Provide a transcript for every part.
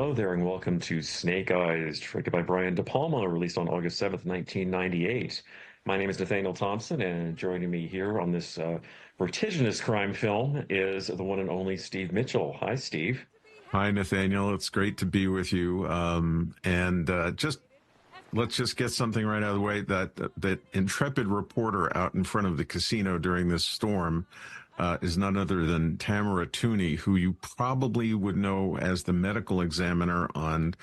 Hello there, and welcome to Snake Eyes, directed by Brian De Palma, released on August 7th, 1998. My name is Nathaniel Thompson, and joining me here on this vertiginous crime film is the one and only Steve Mitchell. Hi, Steve. Hi, Nathaniel. It's great to be with you. Just let's just get something right out of the way. That intrepid reporter out in front of the casino during this storm is none other than Tamara Tooney, who you probably would know as the medical examiner on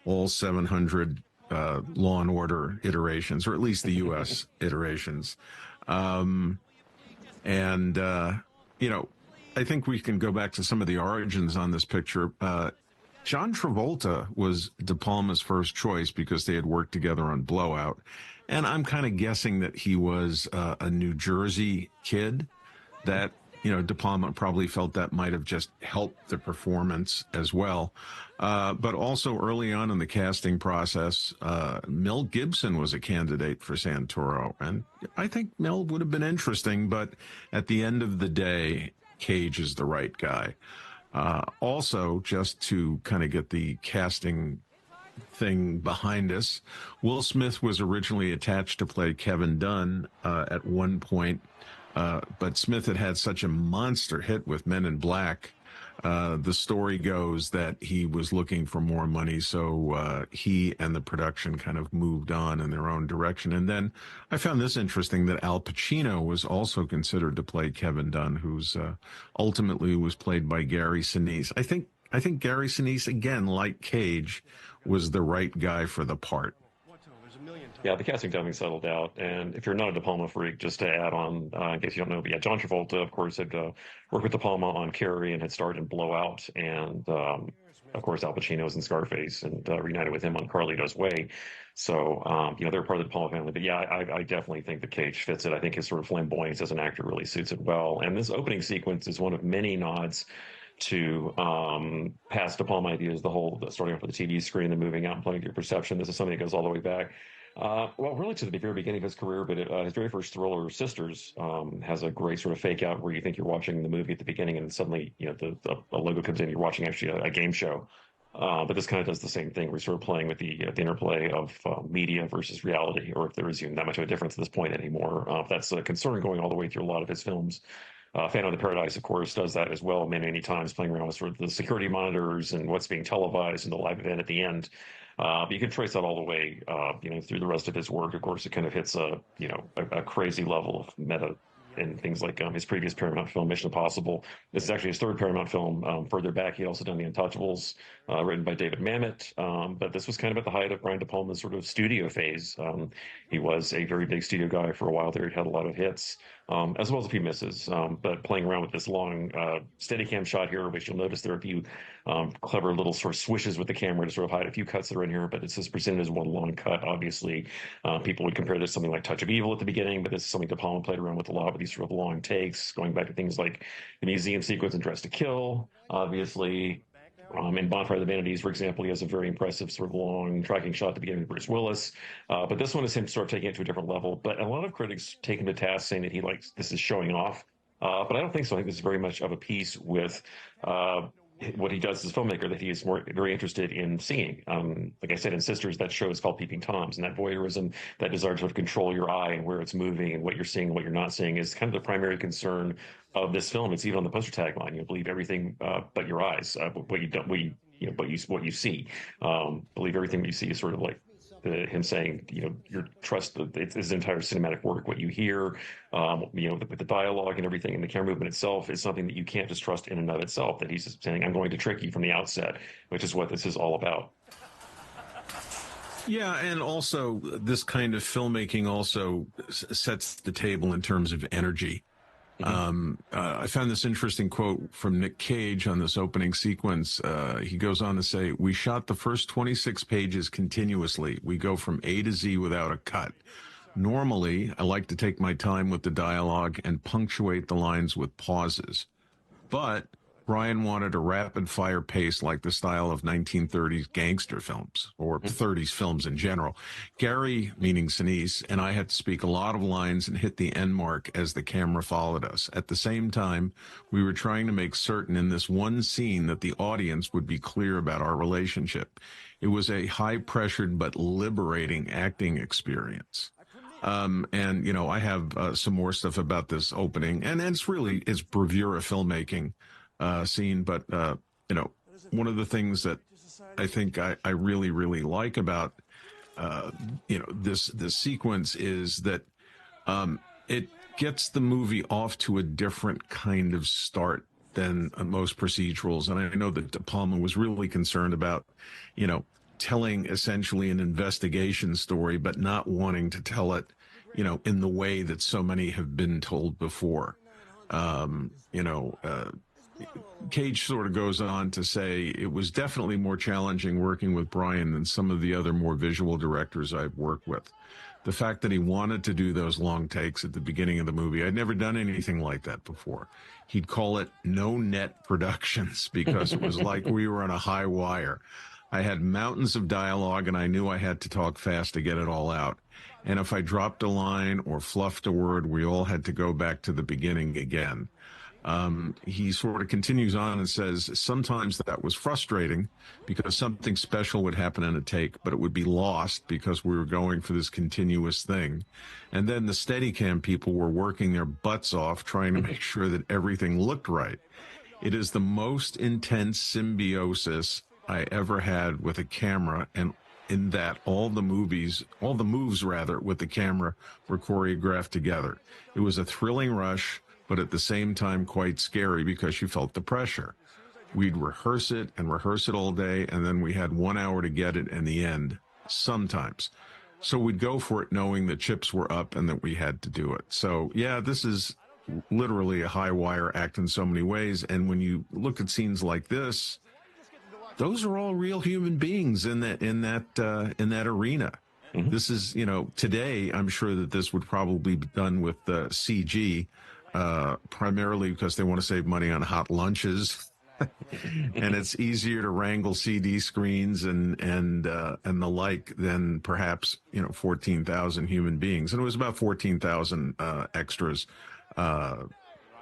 all 700 Law and Order iterations, or at least the U.S. iterations. Um, and you know, I think we can go back to some of the origins on this picture. John Travolta was De Palma's first choice because they had worked together on Blowout. And I'm kind of guessing that he was a New Jersey kid that, De Palma probably felt that might have just helped the performance as well. But also early on in the casting process, Mel Gibson was a candidate for Santoro. And I think Mel would have been interesting, but at the end of the day, Cage is the right guy. Also, just to kind of get the casting thing behind us, Will Smith was originally attached to play Kevin Dunn at one point, but Smith had such a monster hit with Men in Black. The story goes that he was looking for more money, so he and the production kind of moved on in their own direction. And then I found this interesting, that Al Pacino was also considered to play Kevin Dunn, who's ultimately was played by Gary Sinise. I think Gary Sinise, again, like Cage, was the right guy for the part. Yeah, the casting definitely settled out. And if you're not a De Palma freak, just to add on, in case you don't know, but yeah, John Travolta, of course, had worked with De Palma on Carrie and had starred in Blowout. And of course, Al Pacino's in Scarface and reunited with him on Carlito's Way. So, they're part of the De Palma family. But yeah, I definitely think that Cage fits it. I think his sort of flamboyance as an actor really suits it well. And this opening sequence is one of many nods to past De Palma ideas, starting off with the TV screen and moving out and playing to your perception. This is something that goes all the way back. Really to the very beginning of his career, but his very first thriller, Sisters, has a great sort of fake out where you think you're watching the movie at the beginning and suddenly, the logo comes in, you're watching actually a game show. But this kind of does the same thing. We're sort of playing with the interplay of media versus reality, or if there is even that much of a difference at this point anymore. That's a concern going all the way through a lot of his films. Phantom of the Paradise, of course, does that as well many times, playing around with sort of the security monitors and what's being televised and the live event at the end. But you can trace that all the way, through the rest of his work. Of course, it kind of hits a crazy level of meta in things like his previous Paramount film, Mission Impossible. This is actually his third Paramount film. Further back, he had also done The Untouchables, written by David Mamet. But this was kind of at the height of Brian De Palma's sort of studio phase. He was a very big studio guy for a while there. He had a lot of hits, as well as a few misses. But playing around with this long Steadicam shot here, which you'll notice there are a few clever little sort of swishes with the camera to sort of hide a few cuts that are in here, but it's just presented as one long cut. Obviously, people would compare this to something like Touch of Evil at the beginning, but this is something De Palma played around with a lot with these sort of long takes, going back to things like the museum sequence in Dress to Kill, obviously. In Bonfire of the Vanities, for example, he has a very impressive sort of long tracking shot at the beginning with Bruce Willis. But this one is him sort of taking it to a different level. But a lot of critics take him to task, saying that this is showing off. But I don't think so. I think this is very much of a piece with what he does as a filmmaker, that he is very interested in seeing. Like I said, in Sisters, that show is called Peeping Toms, and that voyeurism, that desire to sort of control your eye and where it's moving and what you're seeing and what you're not seeing, is kind of the primary concern of this film. It's even on the poster tagline: you believe everything but your eyes, what you see. Believe everything that you see is sort of like him saying, your trust, it's his entire cinematic work. What you hear, with the dialogue and everything, and the camera movement itself is something that you can't just trust in and of itself. That he's just saying, I'm going to trick you from the outset, which is what this is all about. Yeah, and also this kind of filmmaking also sets the table in terms of energy. I found this interesting quote from Nick Cage on this opening sequence. He goes on to say, "We shot the first 26 pages continuously. We go from A to Z without a cut. Normally, I like to take my time with the dialogue and punctuate the lines with pauses. But Brian wanted a rapid fire pace like the style of 1930s gangster films or 30s films in general. Gary, meaning Sinise, and I had to speak a lot of lines and hit the end mark as the camera followed us. At the same time, we were trying to make certain in this one scene that the audience would be clear about our relationship. It was a high-pressured but liberating acting experience. And, you know, I have some more stuff about this opening, and it's bravura filmmaking scene. But, you know, one of the things that I think I really, really like about, you know, this sequence is that it gets the movie off to a different kind of start than most procedurals. And I know that De Palma was really concerned about, you know, telling essentially an investigation story, but not wanting to tell it, you know, in the way that so many have been told before. You know, Cage sort of goes on to say it was definitely more challenging working with Brian than some of the other more visual directors I've worked with. The fact that he wanted to do those long takes at the beginning of the movie, I'd never done anything like that before. He'd call it no net productions because it was like we were on a high wire. I had mountains of dialogue, and I knew I had to talk fast to get it all out. And if I dropped a line or fluffed a word, we all had to go back to the beginning again. He sort of continues on and says, sometimes that was frustrating because something special would happen in a take, but it would be lost because we were going for this continuous thing. And then the Steadicam people were working their butts off trying to make sure that everything looked right. It is the most intense symbiosis I ever had with a camera, and in that all the moves with the camera were choreographed together. It was a thrilling rush, but at the same time quite scary because you felt the pressure. We'd rehearse it all day, and then we had 1 hour to get it in the end, sometimes. So we'd go for it knowing the chips were up and that we had to do it. So yeah, this is literally a high wire act in so many ways. And when you look at scenes like this, those are all real human beings in that arena. Mm-hmm. This is, you know, today I'm sure that this would probably be done with CG, primarily because they want to save money on hot lunches, and it's easier to wrangle CD screens and the like than perhaps, you know, 14,000 human beings. And it was about 14,000 extras, and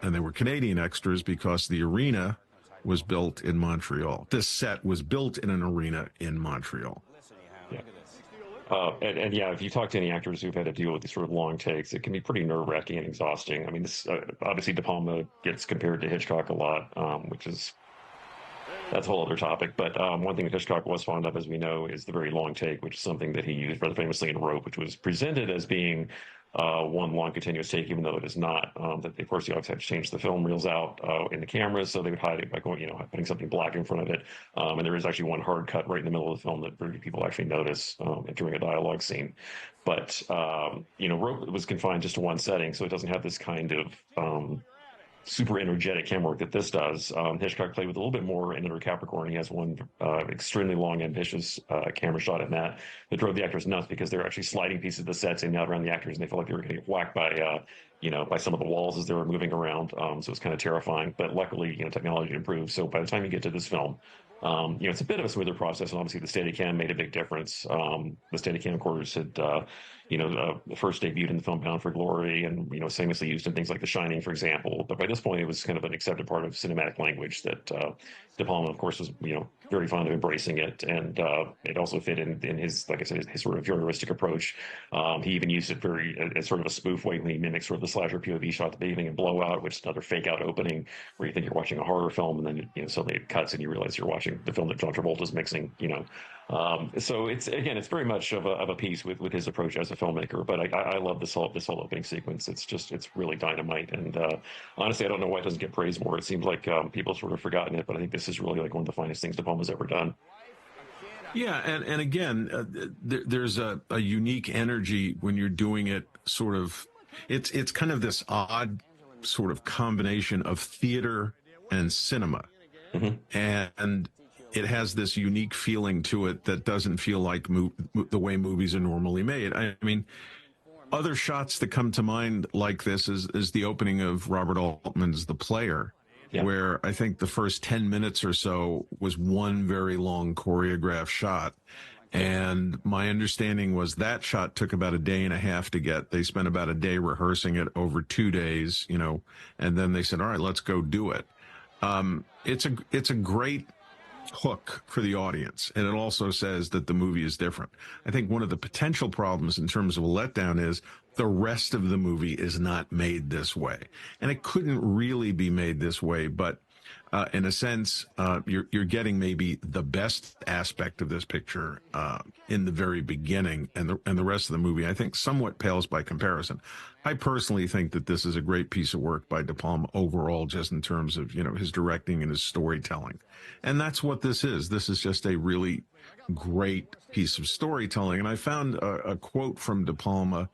they were Canadian extras because the arena was built in Montreal. This set was built in an arena in Montreal. Yeah. And yeah, if you talk to any actors who've had to deal with these sort of long takes, it can be pretty nerve-wracking and exhausting. I mean, this obviously De Palma gets compared to Hitchcock a lot, that's a whole other topic. But one thing that Hitchcock was fond of, as we know, is the very long take, which is something that he used rather famously in Rope, which was presented as being one long continuous take, even though it is not. That they, of course, always had to change the film reels out in the cameras, so they would hide it by going, you know, putting something black in front of it. And there is actually one hard cut right in the middle of the film that very few people actually notice during a dialogue scene. But you know, Rope was confined just to one setting, so it doesn't have this kind of super energetic camera work that this does. Hitchcock played with a little bit more in Under Capricorn. He has one extremely long, ambitious camera shot in that drove the actors nuts because they're actually sliding pieces of the sets in and out around the actors, and they felt like they were going to get whacked by, you know, by some of the walls as they were moving around. So it's kind of terrifying. But luckily, you know, technology improved. So by the time you get to this film, you know, it's a bit of a smoother process, and obviously the Steadicam made a big difference. The Steadicam camcorders had, you know, first debuted in the film Bound for Glory, and, you know, famously used in things like The Shining, for example. But by this point, it was kind of an accepted part of cinematic language that De Palma, of course, was, you know, very fond of embracing it, and it also fit in his, like I said, his sort of voyeuristic approach. He even used it very as sort of a spoof way when he mimics sort of the slasher POV shot at the beginning and Blowout, which is another fake out opening where you think you're watching a horror film, and then, you know, suddenly it cuts and you realize you're watching the film that John Travolta's mixing, you know. So it's, again, it's very much of a piece with his approach as a filmmaker. But I love this whole opening sequence. It's really dynamite. And honestly, I don't know why it doesn't get praised more. It seems like people have sort of forgotten it, but I think this is really like one of the finest things De Palma's ever done. Yeah, and again, there's a unique energy when you're doing it. Sort of, it's kind of this odd sort of combination of theater and cinema, and it has this unique feeling to it that doesn't feel like the way movies are normally made. I mean, other shots that come to mind like this is the opening of Robert Altman's The Player, Yeah. where I think the first 10 minutes or so was one very long choreographed shot. And my understanding was that shot took about a day and a half to get. They spent about a day rehearsing it over 2 days, and then they said, all right, let's go do it. It's a great hook for the audience. And it also says that the movie is different. I think one of the potential problems in terms of a letdown is the rest of the movie is not made this way. And it couldn't really be made this way, but in a sense, you're getting maybe the best aspect of this picture in the very beginning, and the rest of the movie, I think, somewhat pales by comparison. I personally think that this is a great piece of work by De Palma overall, just in terms of his directing and his storytelling, and that's what this is. This is just a really great piece of storytelling. And I found a quote from De Palma.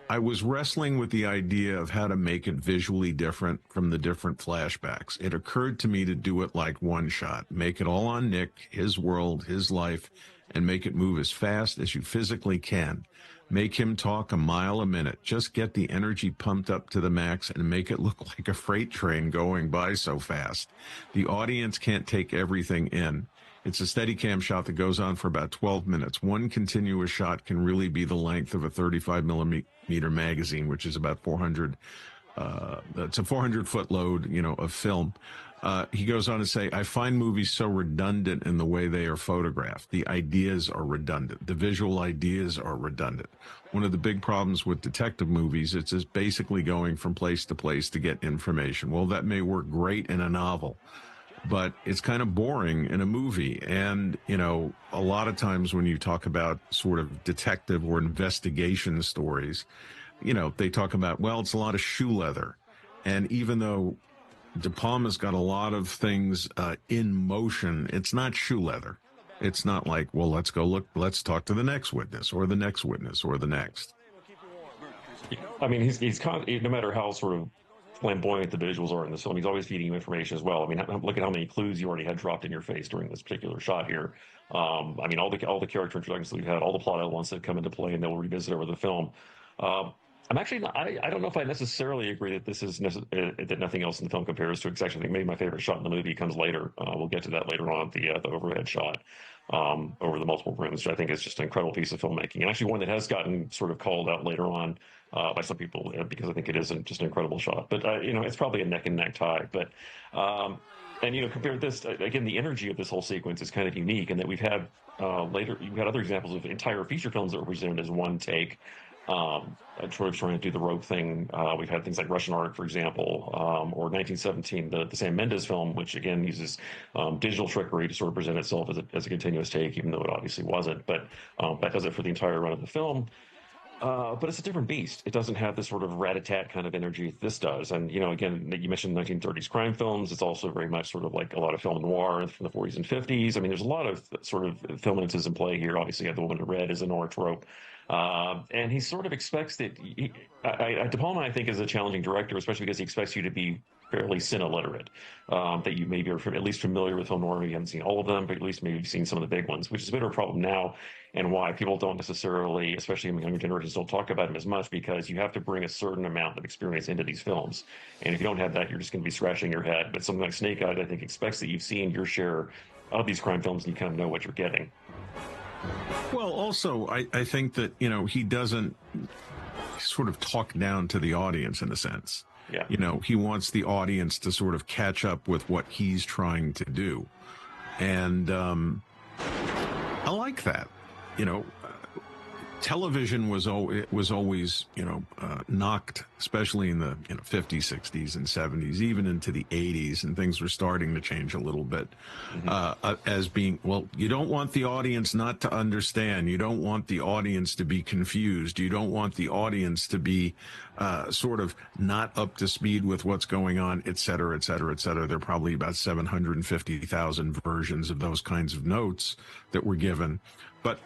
I was wrestling with the idea of how to make it visually different from the different flashbacks. It occurred to me to do it like one shot, make it all on Nick, his world, his life, and make it move as fast as you physically can. Make him talk a mile a minute. Just get the energy pumped up to the max and make it look like a freight train going by so fast. The audience can't take everything in. It's a Steadicam shot that goes on for about 12 minutes. One continuous shot can really be the length of a 35 millimeter magazine, which is about 400. It's a 400-foot load, of film. He goes on to say, I find movies so redundant in the way they are photographed. The ideas are redundant. The visual ideas are redundant. One of the big problems with detective movies, it's just basically going from place to place to get information. Well, that may work great in a novel, but it's kind of boring in a movie. And, a lot of times when you talk about sort of detective or investigation stories, they talk about, well, it's a lot of shoe leather. And even though De Palma's got a lot of things in motion, it's not shoe leather. It's not like, well, let's let's talk to the next witness or the next witness or the next. I mean, he's no matter how sort of flamboyant the visuals are in this film, he's always feeding you information as well. I mean, look at how many clues you already had dropped in your face during this particular shot here. I mean, all the character introductions we've had, all the plot elements that come into play, and they'll revisit over the film. I'm actually not, I don't know if I necessarily agree that this is that nothing else in the film compares to it. 'Cause actually, I think maybe my favorite shot in the movie comes later. We'll get to that later on, the overhead shot over the multiple rooms, which I think is just an incredible piece of filmmaking, and actually one that has gotten sort of called out later on by some people because I think it is just an incredible shot. But it's probably a neck and neck tie. But and compared this again, the energy of this whole sequence is kind of unique, and that we've had other examples of entire feature films that were presented as one take. Sort of trying to do the rogue thing. We've had things like Russian Art, for example, or 1917, the Sam Mendes film, which again uses digital trickery to sort of present itself as a continuous take, even though it obviously wasn't. But that does it for the entire run of the film. But it's a different beast. It doesn't have this sort of rat-a-tat kind of energy this does. And, again, you mentioned 1930s crime films. It's also very much sort of like a lot of film noir from the 40s and 50s. I mean, there's a lot of sort of film influences in play here. Obviously, you have The Woman in Red as a noir trope. And he sort of expects that De Palma, I think, is a challenging director, especially because he expects you to be fairly cine literate, that you maybe are at least familiar with film noir. You haven't seen all of them, but at least maybe you've seen some of the big ones, which is a bit of a problem now, and why people don't necessarily, especially in younger generations, don't talk about them as much, because you have to bring a certain amount of experience into these films. And if you don't have that, you're just going to be scratching your head. But something like Snake Eyes, I think, expects that you've seen your share of these crime films and you kind of know what you're getting. Well, also, I think that, he doesn't sort of talk down to the audience in a sense. Yeah. He wants the audience to sort of catch up with what he's trying to do. And I like that. Television was always, knocked, especially in the 50s, 60s, and 70s, even into the 80s, and things were starting to change a little bit, as being, well, you don't want the audience not to understand. You don't want the audience to be confused. You don't want the audience to be sort of not up to speed with what's going on, et cetera, et cetera, et cetera. There are probably about 750,000 versions of those kinds of notes that were given. But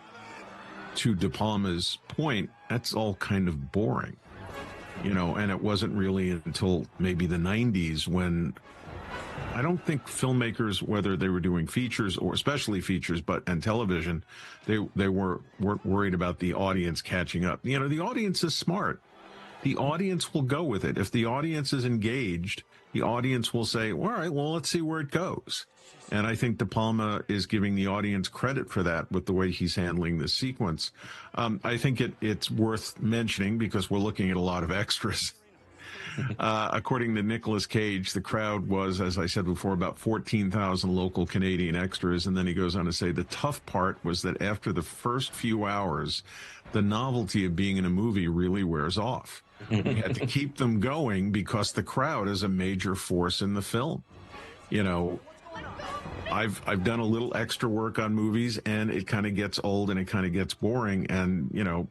to De Palma's point, that's all kind of boring, and it wasn't really until maybe the 90s when I don't think filmmakers, whether they were doing features or especially features, and television, they weren't worried about the audience catching up. The audience is smart. the audience will go with it. If the audience is engaged, the audience will say, all right, well, let's see where it goes. And I think De Palma is giving the audience credit for that with the way he's handling this sequence. I think it's worth mentioning because we're looking at a lot of extras. According to Nicolas Cage, the crowd was, as I said before, about 14,000 local Canadian extras. And then he goes on to say the tough part was that after the first few hours, the novelty of being in a movie really wears off. We had to keep them going because the crowd is a major force in the film. You know, I've done a little extra work on movies, and it kind of gets old and it kind of gets boring. And, you know,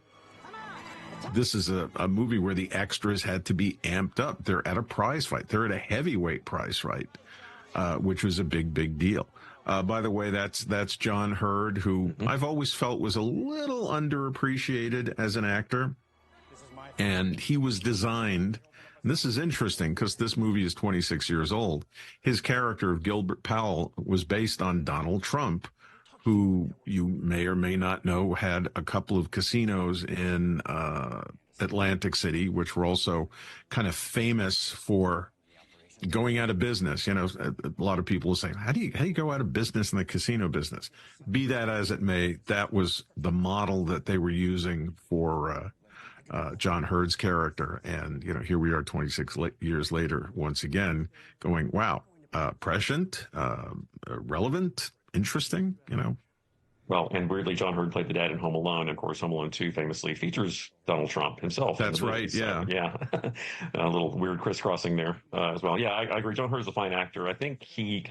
this is a movie where the extras had to be amped up. They're at a prize fight. They're at a heavyweight prize fight, which was a big deal. By the way, that's John Hurd, who I've always felt was a little underappreciated as an actor. And he was designed, and this is interesting because this movie is 26 years old. His character of Gilbert Powell was based on Donald Trump, who you may or may not know had a couple of casinos in Atlantic City, which were also kind of famous for going out of business. You know, a lot of people will say, how do you go out of business in the casino business? Be that as it may, that was the model that they were using for John Hurd's character. And, you know, here we are 26 years later, once again, going, wow, prescient, relevant, interesting, you know. Well, and weirdly, John Hurd played the dad in Home Alone. Of course, Home Alone 2 famously features Donald Trump himself. That's right, yeah. So, yeah. A little weird crisscrossing there as well. Yeah, I agree. John Hurd is a fine actor. I think he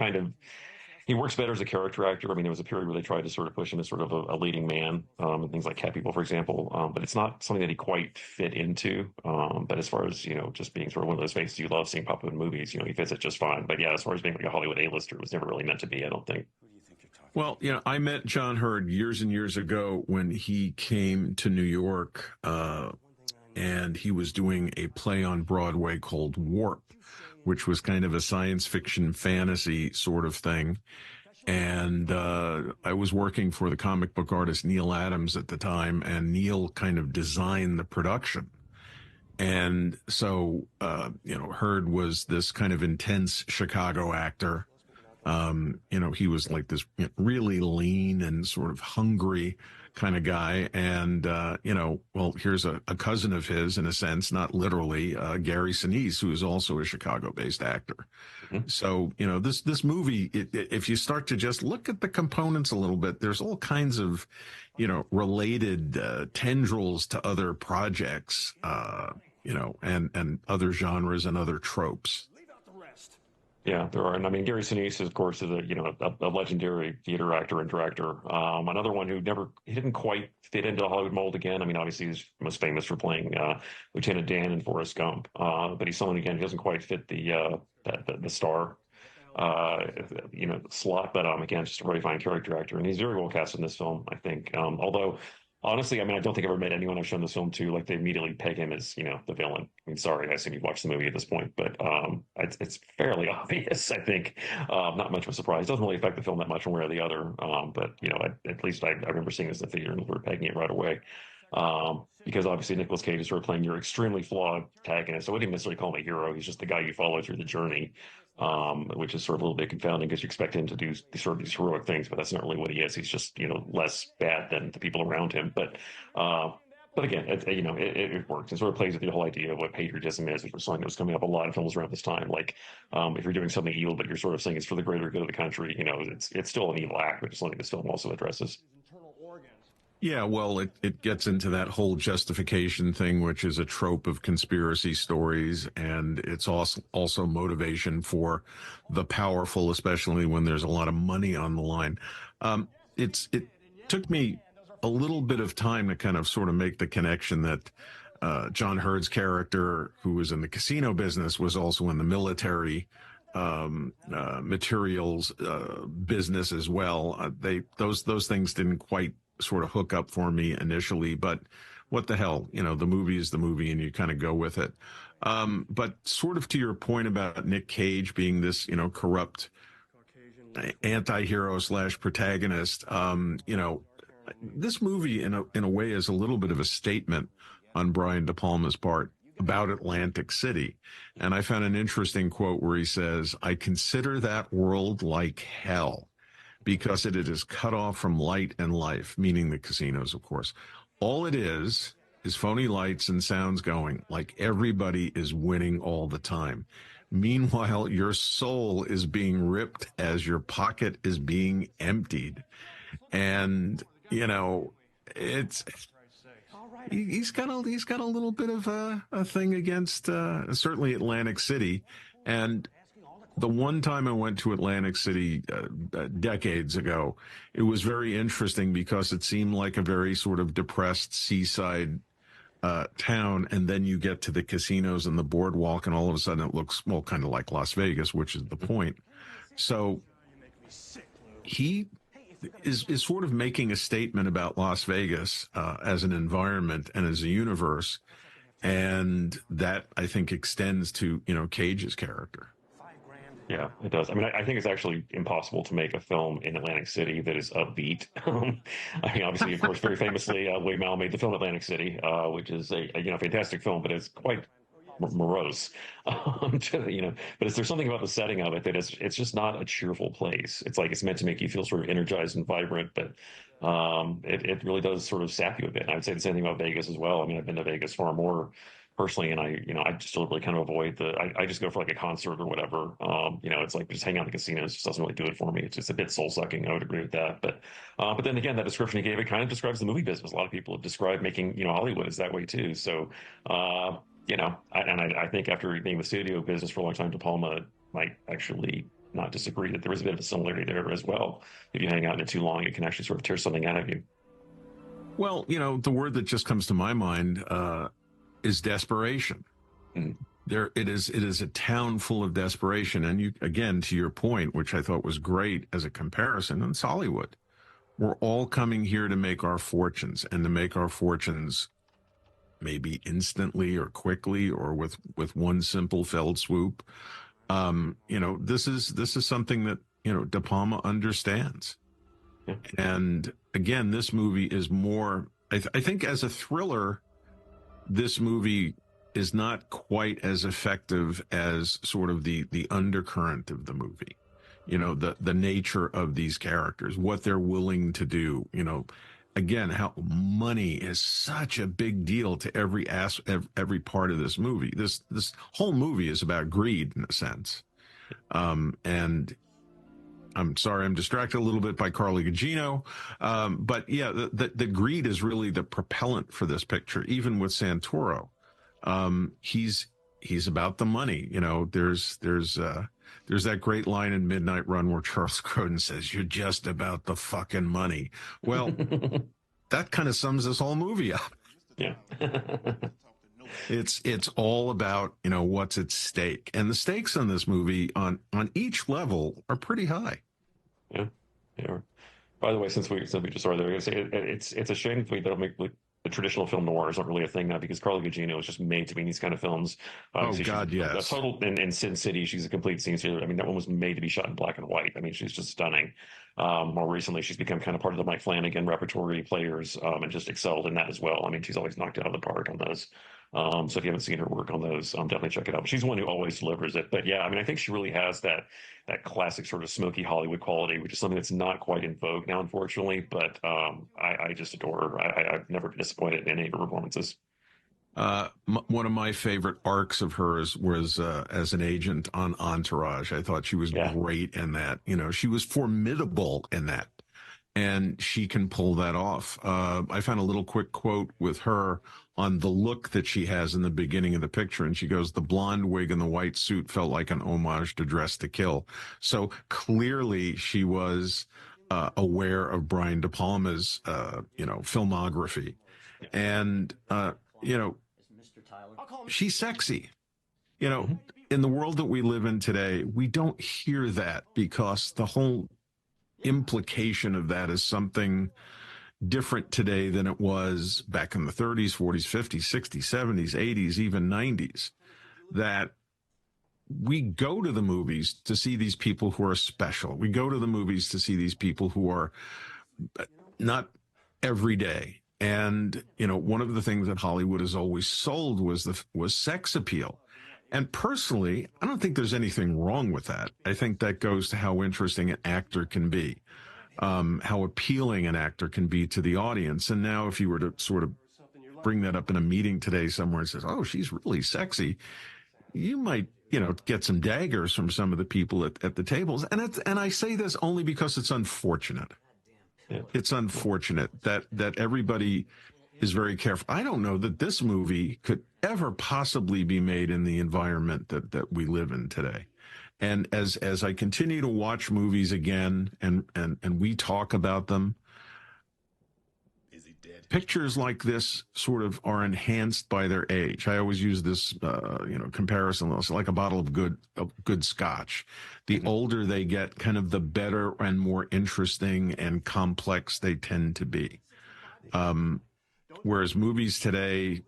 works better as a character actor. I mean, there was a period where they tried to sort of push him as sort of a leading man, and things like Cat People, for example. But it's not something that he quite fit into. But as far as, you know, just being sort of one of those faces you love seeing pop up in movies, you know, he fits it just fine. But yeah, as far as being like a Hollywood A-lister, it was never really meant to be, I don't think. Well, you know, I met John Hurd years and years ago when he came to New York, and he was doing a play on Broadway called Warp, which was kind of a science fiction fantasy sort of thing. And I was working for the comic book artist Neil Adams at the time, and Neil kind of designed the production. And so, you know, Hurd was this kind of intense Chicago actor. You know, he was like this really lean and sort of hungry kind of guy. And, you know, well, here's a cousin of his, in a sense, not literally, Gary Sinise, who is also a Chicago-based actor. So, you know, this movie, if you start to just look at the components a little bit, there's all kinds of, you know, related tendrils to other projects, you know, and other genres and other tropes. Yeah, there are. And I mean, Gary Sinise, of course, is a legendary theater actor and director. Another one who he didn't quite fit into the Hollywood mold again. I mean, obviously he's most famous for playing Lieutenant Dan in Forrest Gump. But he's someone, again, who doesn't quite fit the star, slot. But again, just a very fine character actor. And he's very well cast in this film, I think. Although, honestly, I mean, I don't think I've ever met anyone I've shown this film to, like, they immediately peg him as, you know, the villain. I mean, sorry, I assume you've watched the movie at this point, but it's fairly obvious, I think. Not much of a surprise. Doesn't really affect the film that much one way or the other. But, you know, at least I remember seeing this in the theater and we were pegging it right away. Because obviously Nicolas Cage is sort of playing your extremely flawed protagonist. I wouldn't necessarily call him a hero. He's just the guy you follow through the journey, which is sort of a little bit confounding because you expect him to do these heroic things, but that's not really what he is. He's just, you know, less bad than the people around him. But again, it works. It sort of plays with the whole idea of what patriotism is, which was something that was coming up a lot of films around this time. Like, if you're doing something evil, but you're sort of saying it's for the greater good of the country, you know, it's still an evil act, which is something this film also addresses. Yeah, well, it gets into that whole justification thing, which is a trope of conspiracy stories, and it's also motivation for the powerful, especially when there's a lot of money on the line. It took me a little bit of time to kind of sort of make the connection that John Hurd's character, who was in the casino business, was also in the military materials business as well. Those things didn't quite sort of hook up for me initially, but what the hell, you know, the movie is the movie and you kind of go with it. But sort of to your point about Nick Cage being this, you know, corrupt anti-hero / protagonist, you know, this movie in a way is a little bit of a statement on Brian De Palma's part. about Atlantic City. And I found an interesting quote where he says, "I consider that world like hell because it is cut off from light and life," meaning the casinos, of course. All it is phony lights and sounds going, like everybody is winning all the time. Meanwhile, your soul is being ripped as your pocket is being emptied. And, you know, it's he's got a little bit of a thing against certainly Atlantic City. And the one time I went to Atlantic City decades ago, it was very interesting because it seemed like a very sort of depressed seaside town, and then you get to the casinos and the boardwalk, and all of a sudden it looks, well, kind of like Las Vegas, which is the point. So he is sort of making a statement about Las Vegas as an environment and as a universe, and that I think extends to, you know, Cage's character. Yeah, it does. I mean, I think it's actually impossible to make a film in Atlantic City that is upbeat. I mean, obviously, of course, very famously, Wade Mao made the film Atlantic City, which is a fantastic film, but it's quite morose. But there's something about the setting of it that it's just not a cheerful place. It's like it's meant to make you feel sort of energized and vibrant, but it really does sort of sap you a bit. And I would say the same thing about Vegas as well. I mean, I've been to Vegas far more personally, and I just really kind of avoid I just go for like a concert or whatever. It's like just hang out in the casinos just doesn't really do it for me. It's just a bit soul sucking. I would agree with that. But then again, that description he gave, it kind of describes the movie business. A lot of people have described making, Hollywood is that way too. So, I think after being in the studio business for a long time, De Palma might actually not disagree that there is a bit of a similarity there as well. If you hang out in it too long, it can actually sort of tear something out of you. Well, the word that just comes to my mind is desperation. Mm. It is a town full of desperation. And you, again, to your point, which I thought was great as a comparison, it's Hollywood. We're all coming here to make our fortunes, and to make our fortunes maybe instantly or quickly or with one simple felled swoop. This is something that, De Palma understands. Yeah. And again, this movie is more, I think as a thriller, this movie is not quite as effective as sort of the undercurrent of the movie. The nature of these characters, what they're willing to do, again, how money is such a big deal to every part of this movie. This whole movie is about greed in a sense. And I'm sorry, I'm distracted a little bit by Carly Gugino. But yeah, the greed is really the propellant for this picture, even with Santoro. He's about the money. There's that great line in Midnight Run where Charles Grodin says, "You're just about the fucking money." Well, that kind of sums this whole movie up. Yeah. It's all about, what's at stake. And the stakes in this movie on each level are pretty high. Yeah. Yeah. By the way, since we just started there, I say it's a shame that the traditional film noir is not really a thing now, because Carly Gugino is just made to be in these kind of films. Oh God, yes. Total in Sin City, she's a complete scene stealer. I mean, that one was made to be shot in black and white. I mean, she's just stunning. More recently, she's become kind of part of the Mike Flanagan repertory players, and just excelled in that as well. I mean, she's always knocked it out of the park on those. So if you haven't seen her work on those, definitely check it out. But she's the one who always delivers it. But yeah, I mean, I think she really has that classic sort of smoky Hollywood quality, which is something that's not quite in vogue now, unfortunately. But I just adore her. I've never been disappointed in any of her performances. One of my favorite arcs of hers was as an agent on Entourage. I thought she was great in that. She was formidable in that, and she can pull that off. I found a little quick quote with her on the look that she has in the beginning of the picture, and she goes, "The blonde wig and the white suit felt like an homage to Dress to Kill." So clearly she was aware of Brian De Palma's filmography, and she's sexy. In the world that we live in today, we don't hear that, because the whole implication of that is something different today than it was back in the 30s, 40s, 50s, 60s, 70s, 80s, even 90s. That we go to the movies to see these people who are special. We go to the movies to see these people who are not every day. And, one of the things that Hollywood has always sold was sex appeal. And personally, I don't think there's anything wrong with that. I think that goes to how interesting an actor can be, how appealing an actor can be to the audience. And now if you were to sort of bring that up in a meeting today somewhere and says, oh, she's really sexy, you might, get some daggers from some of the people at the tables. And I say this only because it's unfortunate. Yeah. It's unfortunate that everybody is very careful. I don't know that this movie could ever possibly be made in the environment that we live in today. And as I continue to watch movies again and we talk about them, pictures like this sort of are enhanced by their age. I always use this, comparison. It's like a bottle of good scotch. The older they get, kind of the better and more interesting and complex they tend to be. Whereas movies today,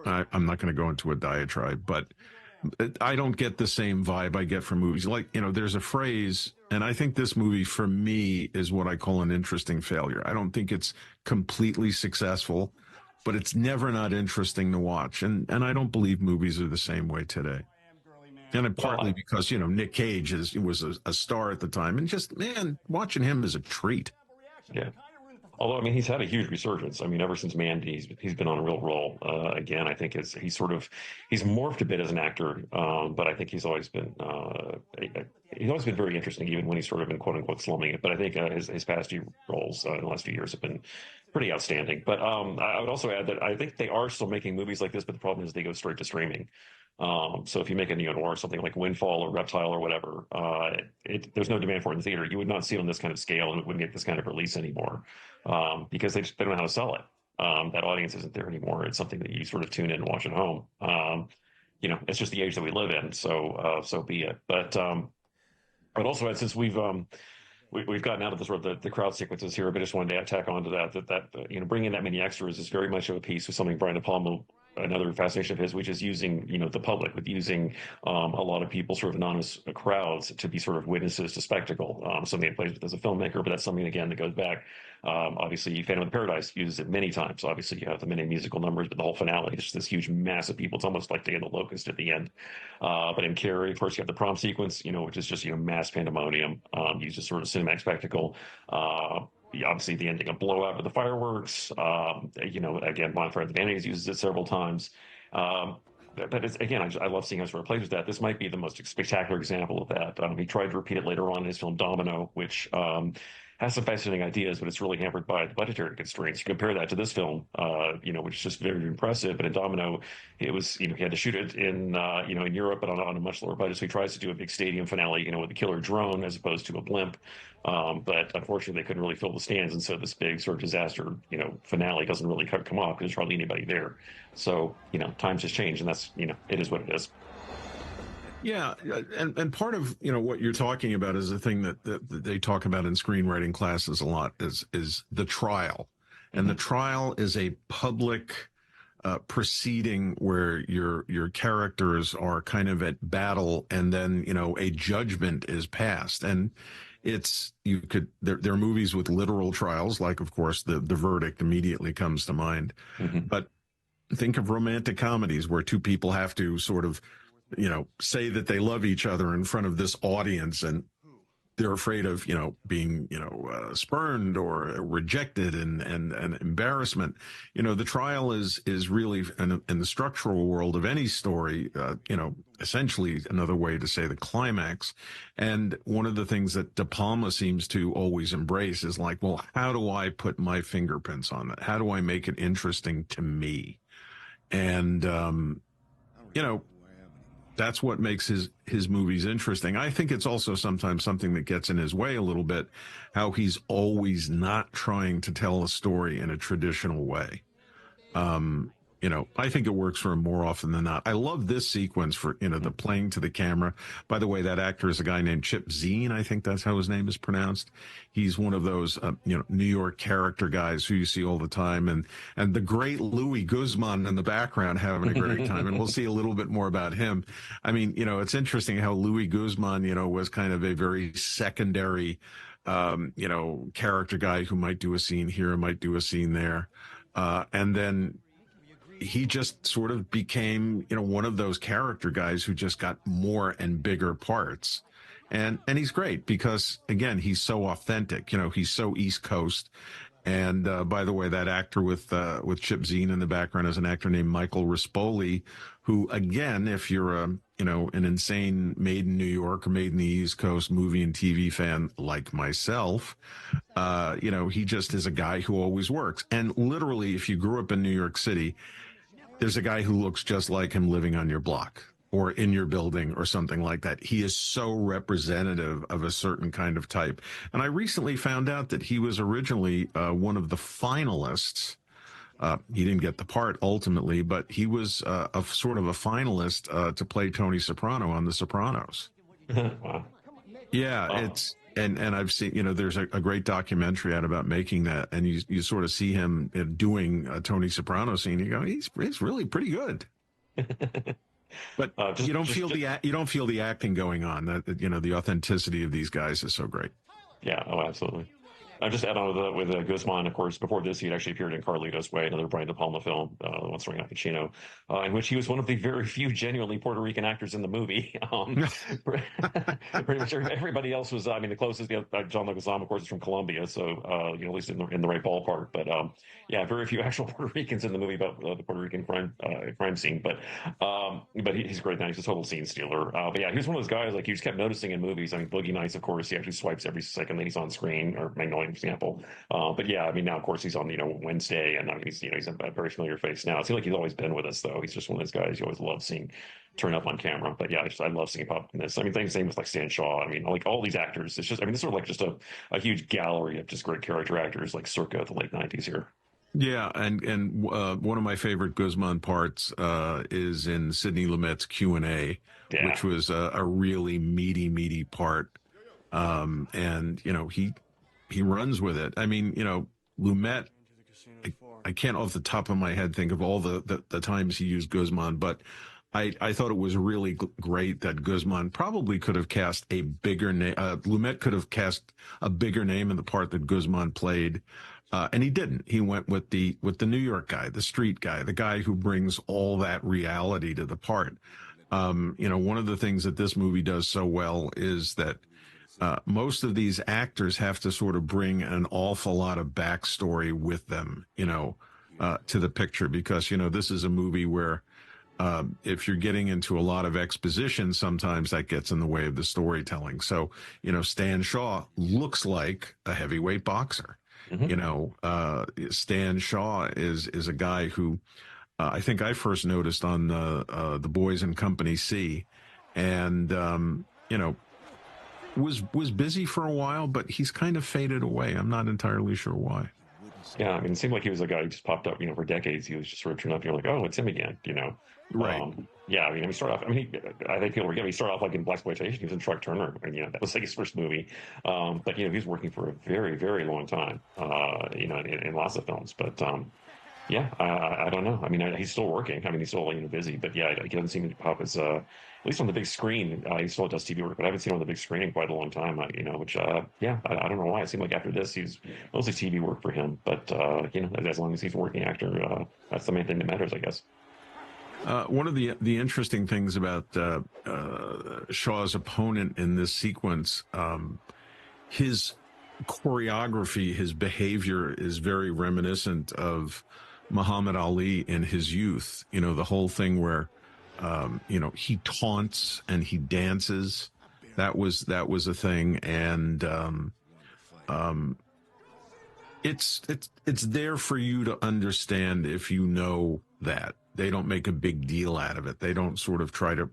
I'm not going to go into a diatribe, but I don't get the same vibe I get from movies. Like, there's a phrase, and I think this movie for me is what I call an interesting failure. I don't think it's completely successful, but it's never not interesting to watch. And I don't believe movies are the same way today. And partly because, Nick Cage was a star at the time, and just, man, watching him is a treat. Yeah. Although, he's had a huge resurgence. Ever since Mandy, he's been on a real roll. Again, I think he's morphed a bit as an actor, but I think he's always been very interesting, even when he's sort of been quote unquote slumming it. But I think his past few roles in the last few years have been pretty outstanding. But I would also add that I think they are still making movies like this, but the problem is they go straight to streaming. So if you make a neo-noir, something like Windfall or Reptile or whatever, there's no demand for it in the theater. You would not see it on this kind of scale, and it wouldn't get this kind of release anymore, because they don't know how to sell it. That audience isn't there anymore. It's something that you sort of tune in and watch at home. It's just the age that we live in. So be it. But I'd also add, since we've gotten out of the sort of the crowd sequences here, but I just wanted to tack on to that bringing that many extras is very much of a piece with something Brian De Palma, another fascination of his, which is using, the public, with using a lot of people, sort of anonymous crowds, to be sort of witnesses to spectacle. Something he plays with as a filmmaker, but that's something, again, that goes back. Obviously, Phantom of the Paradise uses it many times. Obviously, you have the many musical numbers, but the whole finale is just this huge mass of people. It's almost like Day of the Locust at the end. But in Carrie, of course, you have the prom sequence, which is just, mass pandemonium, used as sort of cinematic spectacle. Obviously, the ending of Blowout with the fireworks. Again, Bonfire of the Vanities uses it several times. But it's, again, I love seeing how sort of plays with that. This might be the most spectacular example of that. He tried to repeat it later on in his film Domino, which has some fascinating ideas, but it's really hampered by the budgetary constraints. You compare that to this film, which is just very impressive. But in Domino, it was, he had to shoot it in Europe, but on a much lower budget. So he tries to do a big stadium finale, with a killer drone as opposed to a blimp. But unfortunately, they couldn't really fill the stands, and so this big sort of disaster, finale doesn't really come off because there's hardly anybody there. So, times has changed, and that's, it is what it is. Yeah, and part of what you're talking about is the thing that they talk about in screenwriting classes a lot is the trial, and the trial is a public proceeding where your characters are kind of at battle, and then a judgment is passed, and there are movies with literal trials, like of course the Verdict immediately comes to mind, but think of romantic comedies where two people have to sort of say that they love each other in front of this audience, and they're afraid of, being, spurned or rejected and embarrassment. The trial is really in the structural world of any story, essentially another way to say the climax. And one of the things that De Palma seems to always embrace is like, well, how do I put my fingerprints on that? How do I make it interesting to me? And, that's what makes his movies interesting. I think it's also sometimes something that gets in his way a little bit, how he's always not trying to tell a story in a traditional way. I think it works for him more often than not. I love this sequence for, the playing to the camera. By the way, that actor is a guy named Chip Zien. I think that's how his name is pronounced. He's one of those, New York character guys who you see all the time. And the great Louis Guzman in the background having a great time. And we'll see a little bit more about him. It's interesting how Louis Guzman, was kind of a very secondary, character guy who might do a scene here, might do a scene there. And then he just sort of became, one of those character guys who just got more and bigger parts. And he's great because, again, he's so authentic. He's so East Coast. And by the way, that actor with Chip Zien in the background is an actor named Michael Rispoli, who, again, if you're an insane Made in New York or Made in the East Coast movie and TV fan like myself, he just is a guy who always works. And literally, if you grew up in New York City, there's a guy who looks just like him living on your block or in your building or something like that. He is so representative of a certain kind of type. And I recently found out that he was originally one of the finalists. He didn't get the part ultimately, but he was a sort of a finalist to play Tony Soprano on The Sopranos. Wow. Yeah, it's and I've seen, there's a great documentary out about making that, and you sort of see him doing a Tony Soprano scene. You go, he's really pretty good. But you don't feel the acting going on. That the authenticity of these guys is so great. Yeah, oh, absolutely. I just add on with Guzman, of course. Before this, he had actually appeared in Carlito's Way, another Brian De Palma film, one starring Al Pacino, in which he was one of the very few genuinely Puerto Rican actors in the movie. Pretty much everybody else was. I mean, the closest, John Leguizamo, of course, is from Colombia, so at least in the right ballpark. But yeah, very few actual Puerto Ricans in the movie about the Puerto Rican crime scene. But he's great. He's a total scene stealer. But yeah, he was one of those guys like you just kept noticing in movies. I mean, Boogie Nights, of course, he actually swipes every second that he's on screen, or Magnolia, for example. But yeah, I mean, now of course he's on Wednesday, and he's he's a very familiar face now. It seems like he's always been with us, though. He's just one of those guys you always love seeing turn up on camera. But yeah, I love seeing pop in this. I mean, same with like Stan Shaw. I mean, like all these actors. It's just, I mean, this is sort of like just a huge gallery of just great character actors, like circa the late '90s here. Yeah, and one of my favorite Guzman parts is in Sidney Lumet's Q&A, which was a really meaty part. And he runs with it. I mean, Lumet, I can't off the top of my head think of all the times he used Guzman, but I thought it was really great that Guzman probably could have cast a bigger name. Lumet could have cast a bigger name in the part that Guzman played. And he didn't. He went with the New York guy, the street guy, the guy who brings all that reality to the part. One of the things that this movie does so well is that most of these actors have to sort of bring an awful lot of backstory with them, to the picture, because, this is a movie where if you're getting into a lot of exposition, sometimes that gets in the way of the storytelling. So, Stan Shaw looks like a heavyweight boxer. Mm-hmm. Stan Shaw is a guy who I think I first noticed on the Boys in Company C, and was busy for a while, but he's kind of faded away. I'm not entirely sure why. Yeah, I mean, it seemed like he was a guy who just popped up, for decades. He was just sort of turned up. You're like, oh, it's him again, Right. Yeah, I mean, he started off. I mean, I think people forget he started off like in blaxploitation. He was in Truck Turner, and that was like his first movie. But he was working for a very, very long time. In lots of films. But yeah, I don't know. I mean, he's still working. I mean, he's still busy. But yeah, he doesn't seem to pop as at least on the big screen. He still does TV work, but I haven't seen him on the big screen in quite a long time. Which yeah, I don't know why. It seemed like after this, he's mostly TV work for him. But as long as he's a working actor, that's the main thing that matters, I guess. One of the interesting things about Shaw's opponent in this sequence, his choreography, his behavior is very reminiscent of Muhammad Ali in his youth. The whole thing where, he taunts and he dances. That was a thing, and it's there for you to understand if you know that. They don't make a big deal out of it. They don't sort of try to,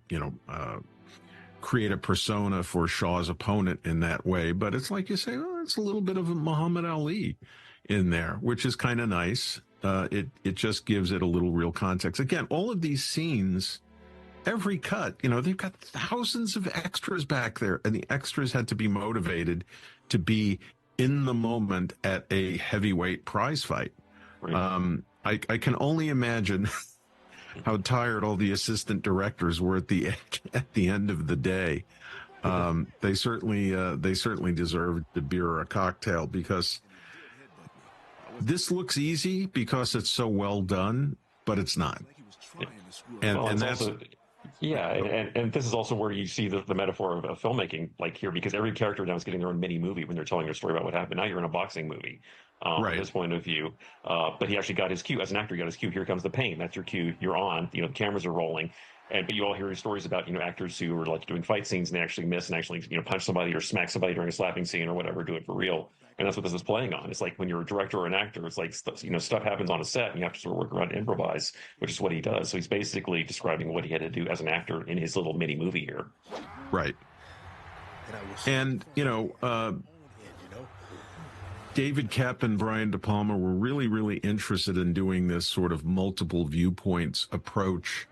create a persona for Shaw's opponent in that way. But it's like you say, oh, it's a little bit of a Muhammad Ali in there, which is kind of nice. It just gives it a little real context. Again, all of these scenes, every cut, they've got thousands of extras back there, and the extras had to be motivated to be in the moment at a heavyweight prize fight. Right. I can only imagine how tired all the assistant directors were at the end of the day. They certainly deserved a beer or a cocktail, because this looks easy because it's so well done, but it's not. And that's also, yeah, and this is also where you see the metaphor of filmmaking, like here, because every character now is getting their own mini movie when they're telling their story about what happened. Now you're in a boxing movie from his point of view. But he actually got his cue as an actor. He got his cue. Here comes the pain. That's your cue. You're on. The cameras are rolling. But you all hear stories about actors who are like doing fight scenes and they actually miss and actually punch somebody or smack somebody during a slapping scene or whatever, do it for real. And that's what this is playing on. It's like when you're a director or an actor, it's like stuff happens on a set and you have to sort of work around and improvise, which is what he does. So he's basically describing what he had to do as an actor in his little mini movie here. Right. And David Koepp and Brian De Palma were really, really interested in doing this sort of multiple viewpoints approach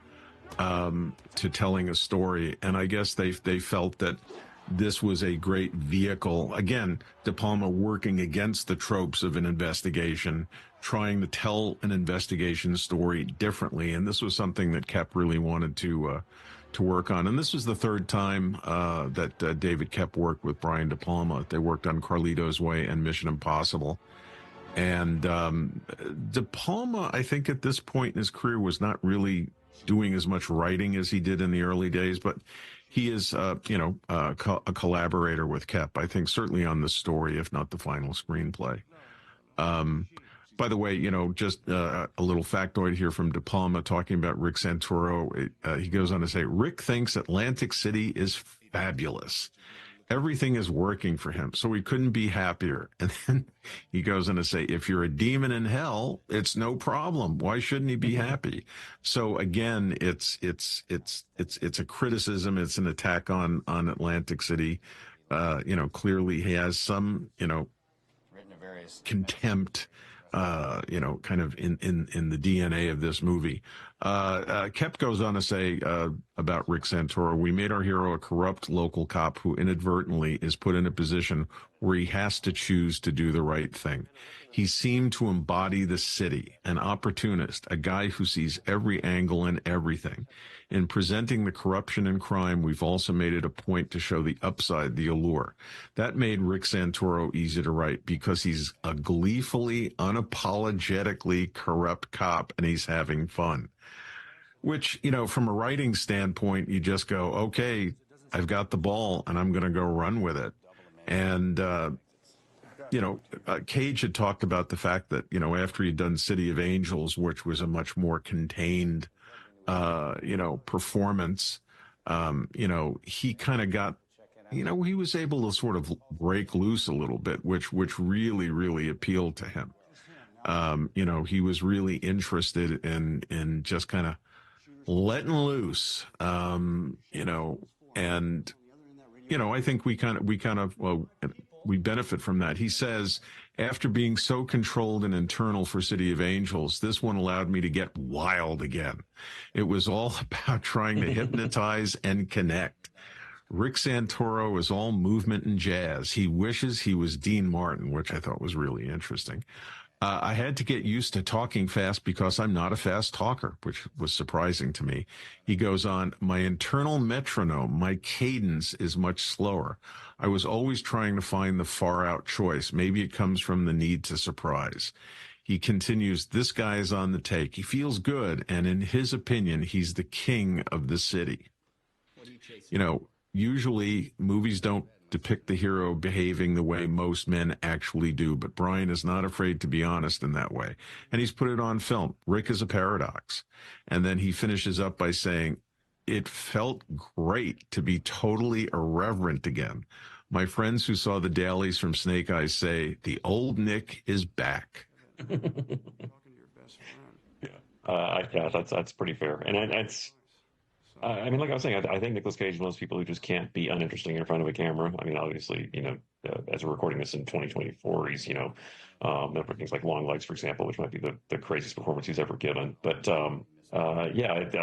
to telling a story. And I guess they felt that this was a great vehicle. Again, De Palma working against the tropes of an investigation, trying to tell an investigation story differently. And this was something that Koepp really wanted to work on. And this was the third time that David Koepp worked with Brian De Palma. They worked on Carlito's Way and Mission Impossible. And De Palma, I think at this point in his career, was not really doing as much writing as he did in the early days, but he is, a collaborator with Koepp, I think, certainly on the story, if not the final screenplay. By the way, just a little factoid here from De Palma talking about Rick Santoro. He goes on to say, Rick thinks Atlantic City is fabulous. Everything is working for him, so he couldn't be happier. And then he goes on to say, if you're a demon in hell, it's no problem. Why shouldn't he be happy? So again, it's a criticism. It's an attack on Atlantic City. Clearly he has some, contempt, kind of in the DNA of this movie. Koepp goes on to say about Rick Santoro, we made our hero a corrupt local cop who inadvertently is put in a position where he has to choose to do the right thing. He seemed to embody the city, an opportunist, a guy who sees every angle and everything. In presenting the corruption and crime, we've also made it a point to show the upside, the allure. That made Rick Santoro easy to write because he's a gleefully, unapologetically corrupt cop and he's having fun. Which, from a writing standpoint, you just go, okay, I've got the ball and I'm going to go run with it. And, Cage had talked about the fact that, after he'd done City of Angels, which was a much more contained, performance, he kind of got, he was able to sort of break loose a little bit, which really, really appealed to him. He was really interested in just kind of letting loose, and, I think we benefit from that. He says, after being so controlled and internal for City of Angels, this one allowed me to get wild again. It was all about trying to hypnotize and connect. Rick Santoro is all movement and jazz. He wishes he was Dean Martin, which I thought was really interesting. I had to get used to talking fast because I'm not a fast talker, which was surprising to me. He goes on, my internal metronome, my cadence is much slower. I was always trying to find the far out choice. Maybe it comes from the need to surprise. He continues, this guy is on the take. He feels good. And in his opinion, he's the king of the city. Usually movies don't depict the hero behaving the way most men actually do, but Brian is not afraid to be honest in that way. And he's put it on film. Rick is a paradox. And then he finishes up by saying, it felt great to be totally irreverent again. My friends who saw the dailies from Snake Eyes say, the old Nick is back. Yeah, that's pretty fair. And like I was saying, I think Nicolas Cage is one of those people who just can't be uninteresting in front of a camera. I mean, obviously, as we're recording this in 2024, he's, for things like Long Legs, for example, which might be the craziest performance he's ever given. But I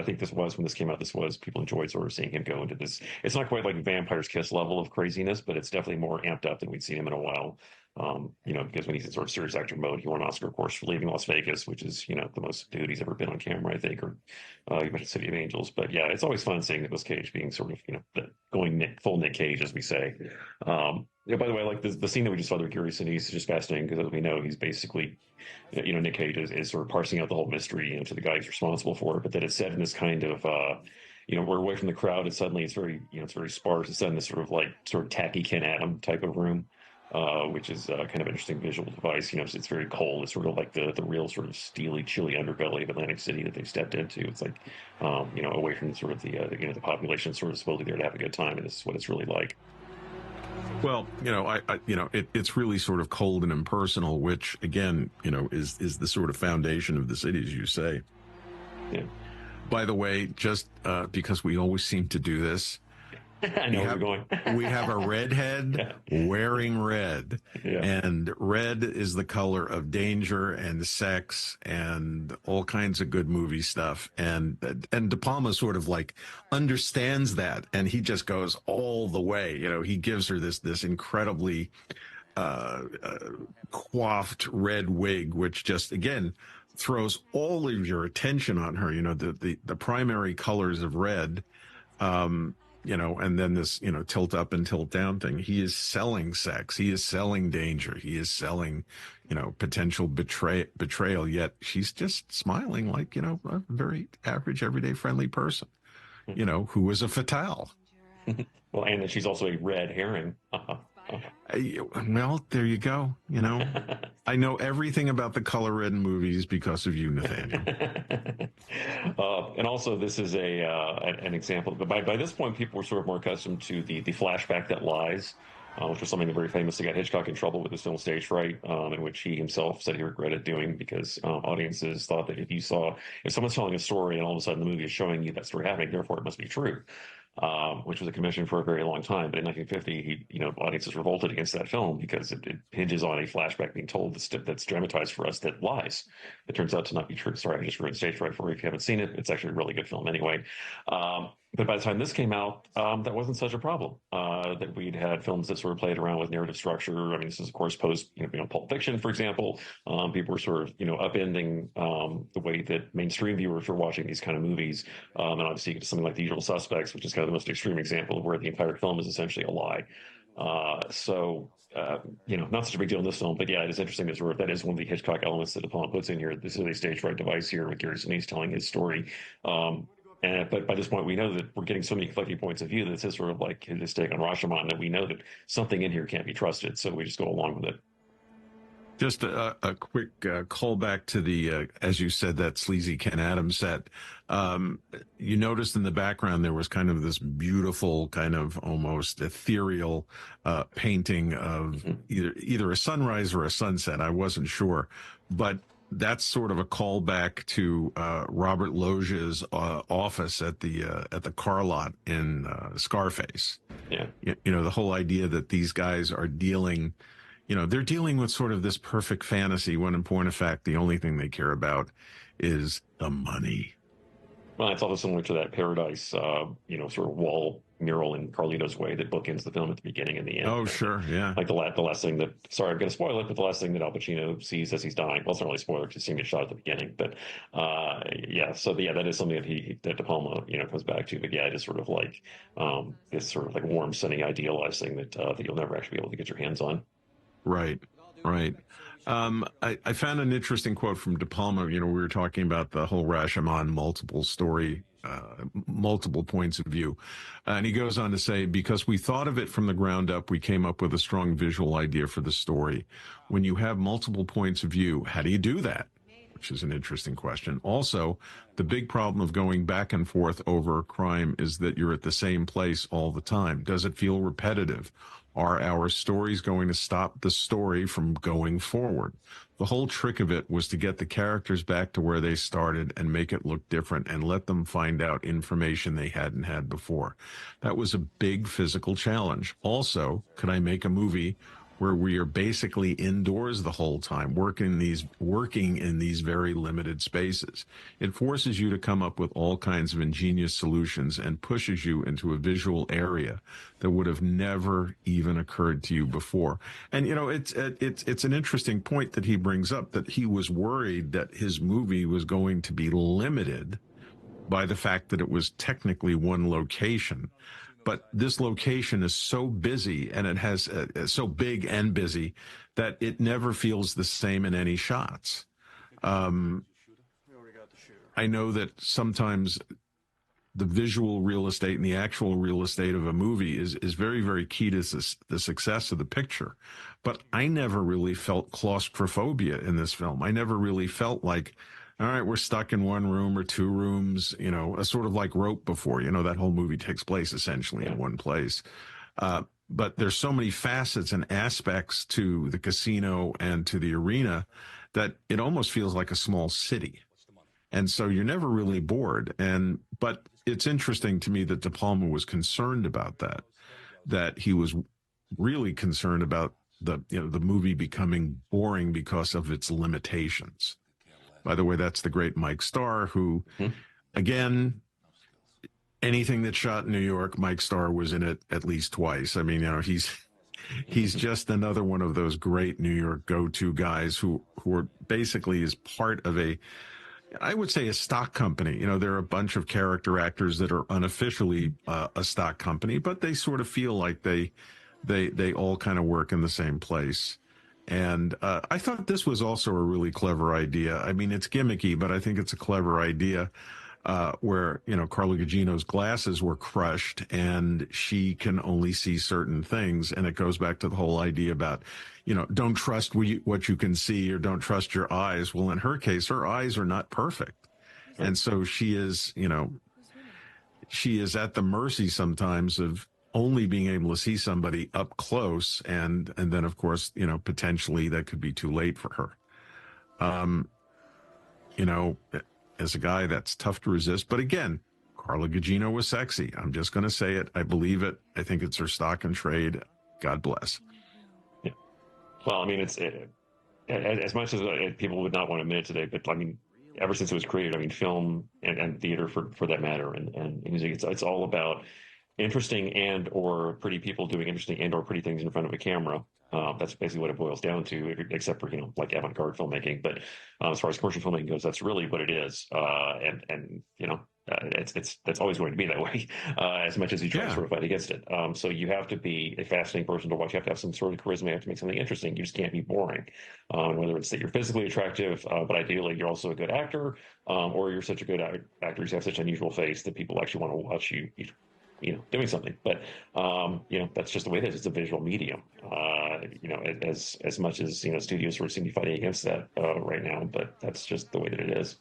think when this came out, people enjoyed sort of seeing him go into this. It's not quite like Vampire's Kiss level of craziness, but it's definitely more amped up than we'd seen him in a while. because when he's in sort of serious actor mode, he won an Oscar, of course, for Leaving Las Vegas, which is, the most dude he's ever been on camera, I think, or you mentioned City of Angels. But yeah, it's always fun seeing Nicolas Cage being sort of, going full Nick Cage, as we say. By the way, like the scene that we just saw there, Gary Sinise, is just fascinating because, as we know, he's basically, Nick Cage is sort of parsing out the whole mystery, to the guy who's responsible for it. But that it's set in this kind of, we're away from the crowd, and suddenly it's very, it's very sparse. It's set in this sort of tacky Ken Adam type of room, which is kind of interesting visual device. It's very cold. It's sort of like the real sort of steely, chilly underbelly of Atlantic City that they've stepped into. It's like, away from sort of the population sort of supposedly there to have a good time, and this is what it's really like. Well, it's really sort of cold and impersonal, which again, is the sort of foundation of the city, as you say. Yeah. By the way, just because we always seem to do this, I know where you're going. We have a redhead wearing red, and red is the color of danger and sex and all kinds of good movie stuff. And De Palma sort of like understands that, and he just goes all the way. He gives her this incredibly coiffed red wig, which just again throws all of your attention on her. The primary colors of red. And then this, tilt up and tilt down thing. He is selling sex. He is selling danger. He is selling, potential betrayal. Yet she's just smiling like, a very average, everyday, friendly person, who is a fatale. Well, and that she's also a red herring. Well, there you go. I know everything about the color red movies because of you, Nathaniel. And also, this is an example. But by this point, people were sort of more accustomed to the flashback that lies, which was something very famous that got Hitchcock in trouble with his film Stage Fright, in which he himself said he regretted doing because audiences thought that if someone's telling a story and all of a sudden the movie is showing you that story happening, therefore it must be true. Which was a commission for a very long time. But in 1950, audiences revolted against that film because it hinges on a flashback being told that's dramatized for us that lies. It turns out to not be true. Sorry, I just ruined Stage Fright for you if you haven't seen it. It's actually a really good film anyway. But by the time this came out, that wasn't such a problem. That we'd had films that sort of played around with narrative structure. I mean, this is of course post, Pulp Fiction, for example. People were sort of, upending the way that mainstream viewers were watching these kind of movies. And obviously, you get to something like The Usual Suspects, which is kind of the most extreme example of where the entire film is essentially a lie. Not such a big deal in this film, but yeah, it is interesting that is one of the Hitchcock elements that De Palma puts in here. This is a stage right device here with Gary Sinise telling his story. But by this point, we know that we're getting so many conflicting points of view that it's sort of like his take on Rashomon, that we know that something in here can't be trusted, so we just go along with it. Just a quick callback to the, as you said, that sleazy Ken Adams set. You noticed in the background there was kind of this beautiful, kind of almost ethereal painting of either a sunrise or a sunset. I wasn't sure, but that's sort of a callback to Robert Loggia's office at the car lot in Scarface. Yeah, the whole idea that these guys are dealing. They're dealing with sort of this perfect fantasy when in point of fact, the only thing they care about is the money. Well, it's also similar to that Paradise, sort of wall mural in Carlito's Way that bookends the film at the beginning and the end. Oh, sure. Yeah. Like the last thing that, sorry, I'm going to spoil it, but the last thing that Al Pacino sees as he's dying, well, it's not really a spoiler because he's seeing it shot at the beginning, but that is something that De Palma, comes back to. But yeah, it is sort of like this sort of like warm, sunny, idealized thing that you'll never actually be able to get your hands on. Right. I found an interesting quote from De Palma. We were talking about the whole Rashomon multiple story, multiple points of view. And he goes on to say, because we thought of it from the ground up, we came up with a strong visual idea for the story. When you have multiple points of view, how do you do that? Which is an interesting question. Also, the big problem of going back and forth over crime is that you're at the same place all the time. Does it feel repetitive? Are our stories going to stop the story from going forward? The whole trick of it was to get the characters back to where they started and make it look different and let them find out information they hadn't had before. That was a big physical challenge. Also, could I make a movie where we are basically indoors the whole time, working in these very limited spaces. It forces you to come up with all kinds of ingenious solutions and pushes you into a visual area that would have never even occurred to you before. And it's an interesting point that he brings up, that he was worried that his movie was going to be limited by the fact that it was technically one location. But this location is so busy, and it has so big and busy, that it never feels the same in any shots. I know that sometimes the visual real estate and the actual real estate of a movie is very, very key to the success of the picture. But I never really felt claustrophobia in this film. I never really felt like, all right, we're stuck in one room or two rooms, a sort of like Rope before, that whole movie takes place essentially in one place. But there's so many facets and aspects to the casino and to the arena that it almost feels like a small city. And so you're never really bored. But it's interesting to me that De Palma was concerned about that he was really concerned about the movie becoming boring because of its limitations. By the way, that's the great Mike Starr, who, again, anything that's shot in New York, Mike Starr was in it at least twice. I mean, he's just another one of those great New York go-to guys who are basically is part of I would say a stock company. There are a bunch of character actors that are unofficially a stock company, but they sort of feel like they all kind of work in the same place. And I thought this was also a really clever idea. I mean, it's gimmicky, but I think it's a clever idea where, Carla Gugino's glasses were crushed and she can only see certain things. And it goes back to the whole idea about, don't trust what you can see, or don't trust your eyes. Well, in her case, her eyes are not perfect. And so she is at the mercy sometimes of only being able to see somebody up close, and then of course, potentially that could be too late for her. As a guy, that's tough to resist. But again, Carla Gugino was sexy. I'm just going to say it. I believe it. I think it's her stock and trade. God bless. Yeah. Well, I mean, it's as much as people would not want to admit it today, but I mean, ever since it was created, I mean, film and theater for that matter, and music, it's all about interesting and or pretty people doing interesting and or pretty things in front of a camera. That's basically what it boils down to, except for like avant-garde filmmaking. But as far as commercial filmmaking goes, that's really what it is. That's always going to be that way, as much as you try to sort of fight against it. So you have to be a fascinating person to watch. You have to have some sort of charisma. You have to make something interesting. You just can't be boring. Whether it's that you're physically attractive, but ideally you're also a good actor, or you're such a good actor, you have such an unusual face that people actually want to watch you doing something. But that's just the way it is. It's a visual medium. As much as studios sort of seem to be fighting against that right now, but that's just the way that it is.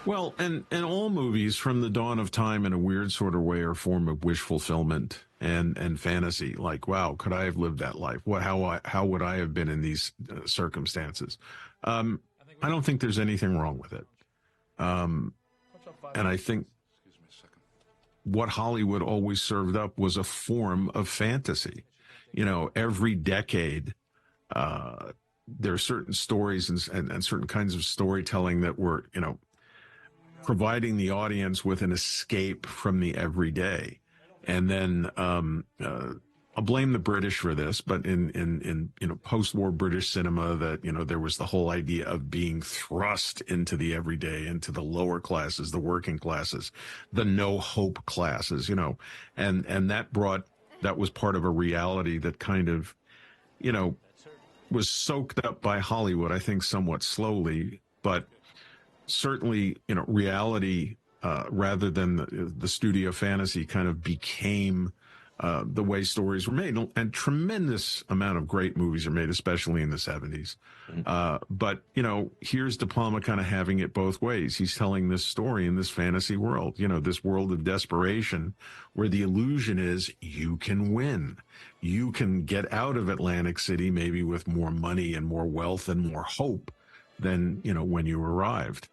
Well, and all movies from the dawn of time in a weird sort of way are a form of wish fulfillment and fantasy. Like, wow, could I have lived that life? How would I have been in these circumstances? I don't think there's anything wrong with it. And I think what Hollywood always served up was a form of fantasy. Every decade, there are certain stories and certain kinds of storytelling that were, providing the audience with an escape from the everyday. And then I'll blame the British for this, but in post-war British cinema, that there was the whole idea of being thrust into the everyday, into the lower classes, the working classes, the no hope classes, and that was part of a reality that kind of was soaked up by Hollywood, I think somewhat slowly, but certainly reality rather than the studio fantasy kind of became the way stories were made. And tremendous amount of great movies are made, especially in the 70s. But, here's De Palma kind of having it both ways. He's telling this story in this fantasy world, this world of desperation, where the illusion is you can win. You can get out of Atlantic City maybe with more money and more wealth and more hope than, when you arrived.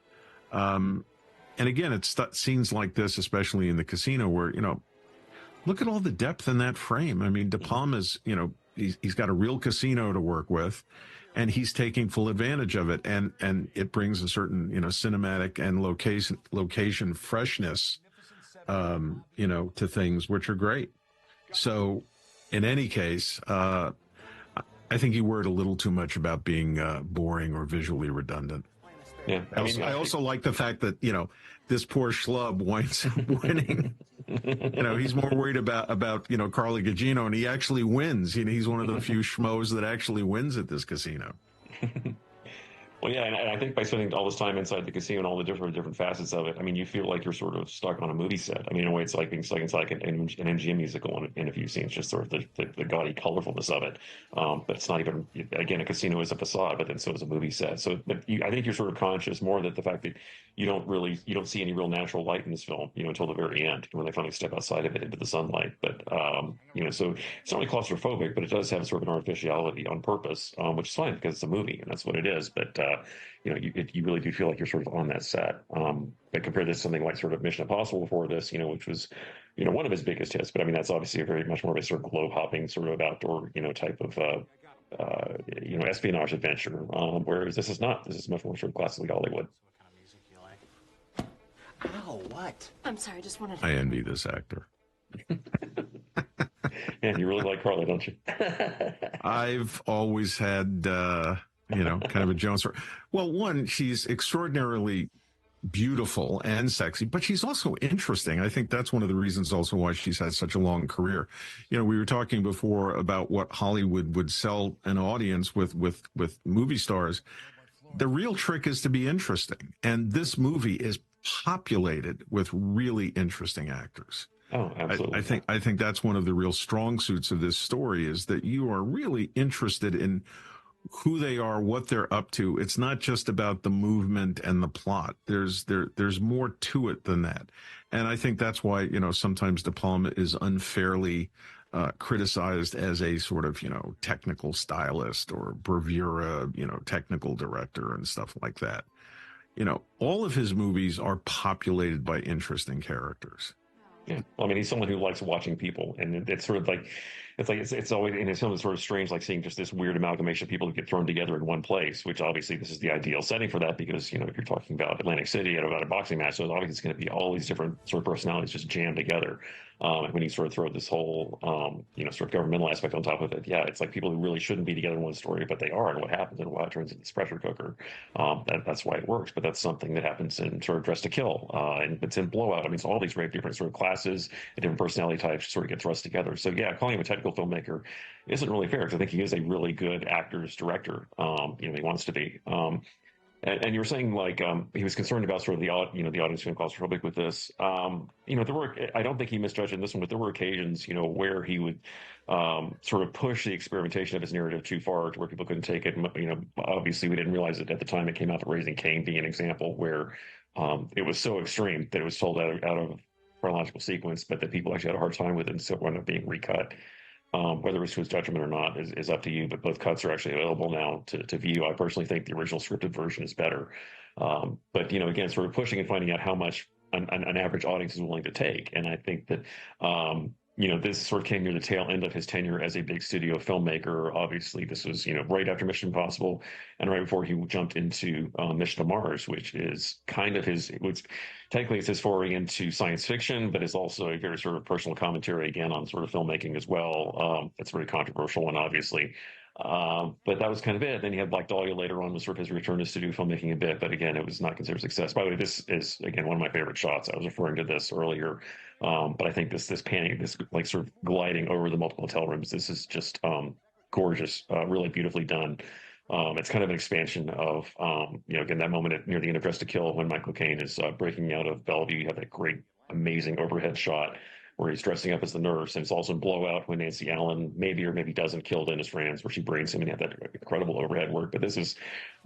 And again, it's scenes like this, especially in the casino, where, look at all the depth in that frame. I mean, De Palma's, he's got a real casino to work with, and he's taking full advantage of it, and it brings a certain cinematic and location freshness, to things which are great. So, in any case, I think you worried a little too much about being boring or visually redundant. Yeah, I also like the fact that this poor schlub winds up winning. He's more worried about Carly Gugino, and he actually wins. He's one of the few schmoes that actually wins at this casino. Well, yeah, and I think by spending all this time inside the casino and all the different facets of it, I mean, you feel like you're sort of stuck on a movie set. I mean, in a way, it's like being stuck inside an MGM musical in a few scenes, just sort of the gaudy colorfulness of it. But it's not even, again, a casino is a facade, but then so is a movie set. So, I think you're sort of conscious more that the fact that you don't see any real natural light in this film, until the very end when they finally step outside of it into the sunlight. But so it's not really claustrophobic, but it does have sort of an artificiality on purpose, which is fine because it's a movie and that's what it is. But you really do feel like you're sort of on that set. But compare this to something like sort of Mission Impossible before this, which was, one of his biggest hits. But I mean, that's obviously a very much more of a sort of globe hopping sort of outdoor, type of, espionage adventure. Whereas this is not. This is much more sort of classically Hollywood. Ow, what? I'm sorry, I just wanted to... I envy this actor. Man, you really like Carly, don't you? I've always had, kind of a Jones. Well, one, she's extraordinarily beautiful and sexy, but she's also interesting. I think that's one of the reasons also why she's had such a long career. We were talking before about what Hollywood would sell an audience with movie stars. The real trick is to be interesting. And this movie is populated with really interesting actors. Oh, absolutely. I think that's one of the real strong suits of this story is that you are really interested in who they are, what they're up to. It's not just about the movement and the plot. There's more to it than that. And I think that's why, sometimes De Palma is unfairly criticized as a sort of, technical stylist or bravura, technical director and stuff like that. All of his movies are populated by interesting characters. Yeah, well, I mean, he's someone who likes watching people, and it's sort of like, it's always in his film. It's sort of strange, like seeing just this weird amalgamation of people who get thrown together in one place. Which obviously this is the ideal setting for that because if you're talking about Atlantic City and about a boxing match, so obviously it's going to be all these different sort of personalities just jammed together. When you sort of throw this whole sort of governmental aspect on top of it, yeah, it's like people who really shouldn't be together in one story, but they are, and what happens and why it turns into this pressure cooker. That's why it works. But that's something that happens in sort of Dress to Kill, and it's in Blowout. I mean, so all these very different sort of classes and different personality types sort of get thrust together. So yeah, calling him a technical filmmaker isn't really fair because I think he is a really good actor's director. He wants to be. And you were saying like he was concerned about sort of the audience being claustrophobic with this. There were, I don't think he misjudged in this one, but there were occasions where he would sort of push the experimentation of his narrative too far to where people couldn't take it. Obviously, we didn't realize it at the time it came out. That Raising Cain being an example where it was so extreme that it was told out of chronological sequence, but that people actually had a hard time with it and so wound up being recut. Whether it's to his detriment or not is up to you, but both cuts are actually available now to view. I personally think the original scripted version is better. But, again, sort of pushing and finding out how much an average audience is willing to take. And I think that, this sort of came near the tail end of his tenure as a big studio filmmaker. Obviously, this was, right after Mission Impossible and right before he jumped into Mission to Mars, which is kind of technically it's his foray into science fiction, but it's also a very sort of personal commentary again on sort of filmmaking as well. It's a very controversial one, obviously. But that was kind of it. Then you had Black Dahlia later on was sort of his return to studio filmmaking a bit, but again, it was not considered a success. By the way, this is again one of my favorite shots. I was referring to this earlier, but I think this panning, this like sort of gliding over the multiple hotel rooms, this is just gorgeous, really beautifully done. It's kind of an expansion of, again, that moment near the end of Dress to Kill when Michael Caine is breaking out of Bellevue. You have that great, amazing overhead shot where he's dressing up as the nurse, and it's also in Blowout when Nancy Allen maybe or maybe doesn't kill Dennis Franz, where she brains him and you have that incredible overhead work. But this is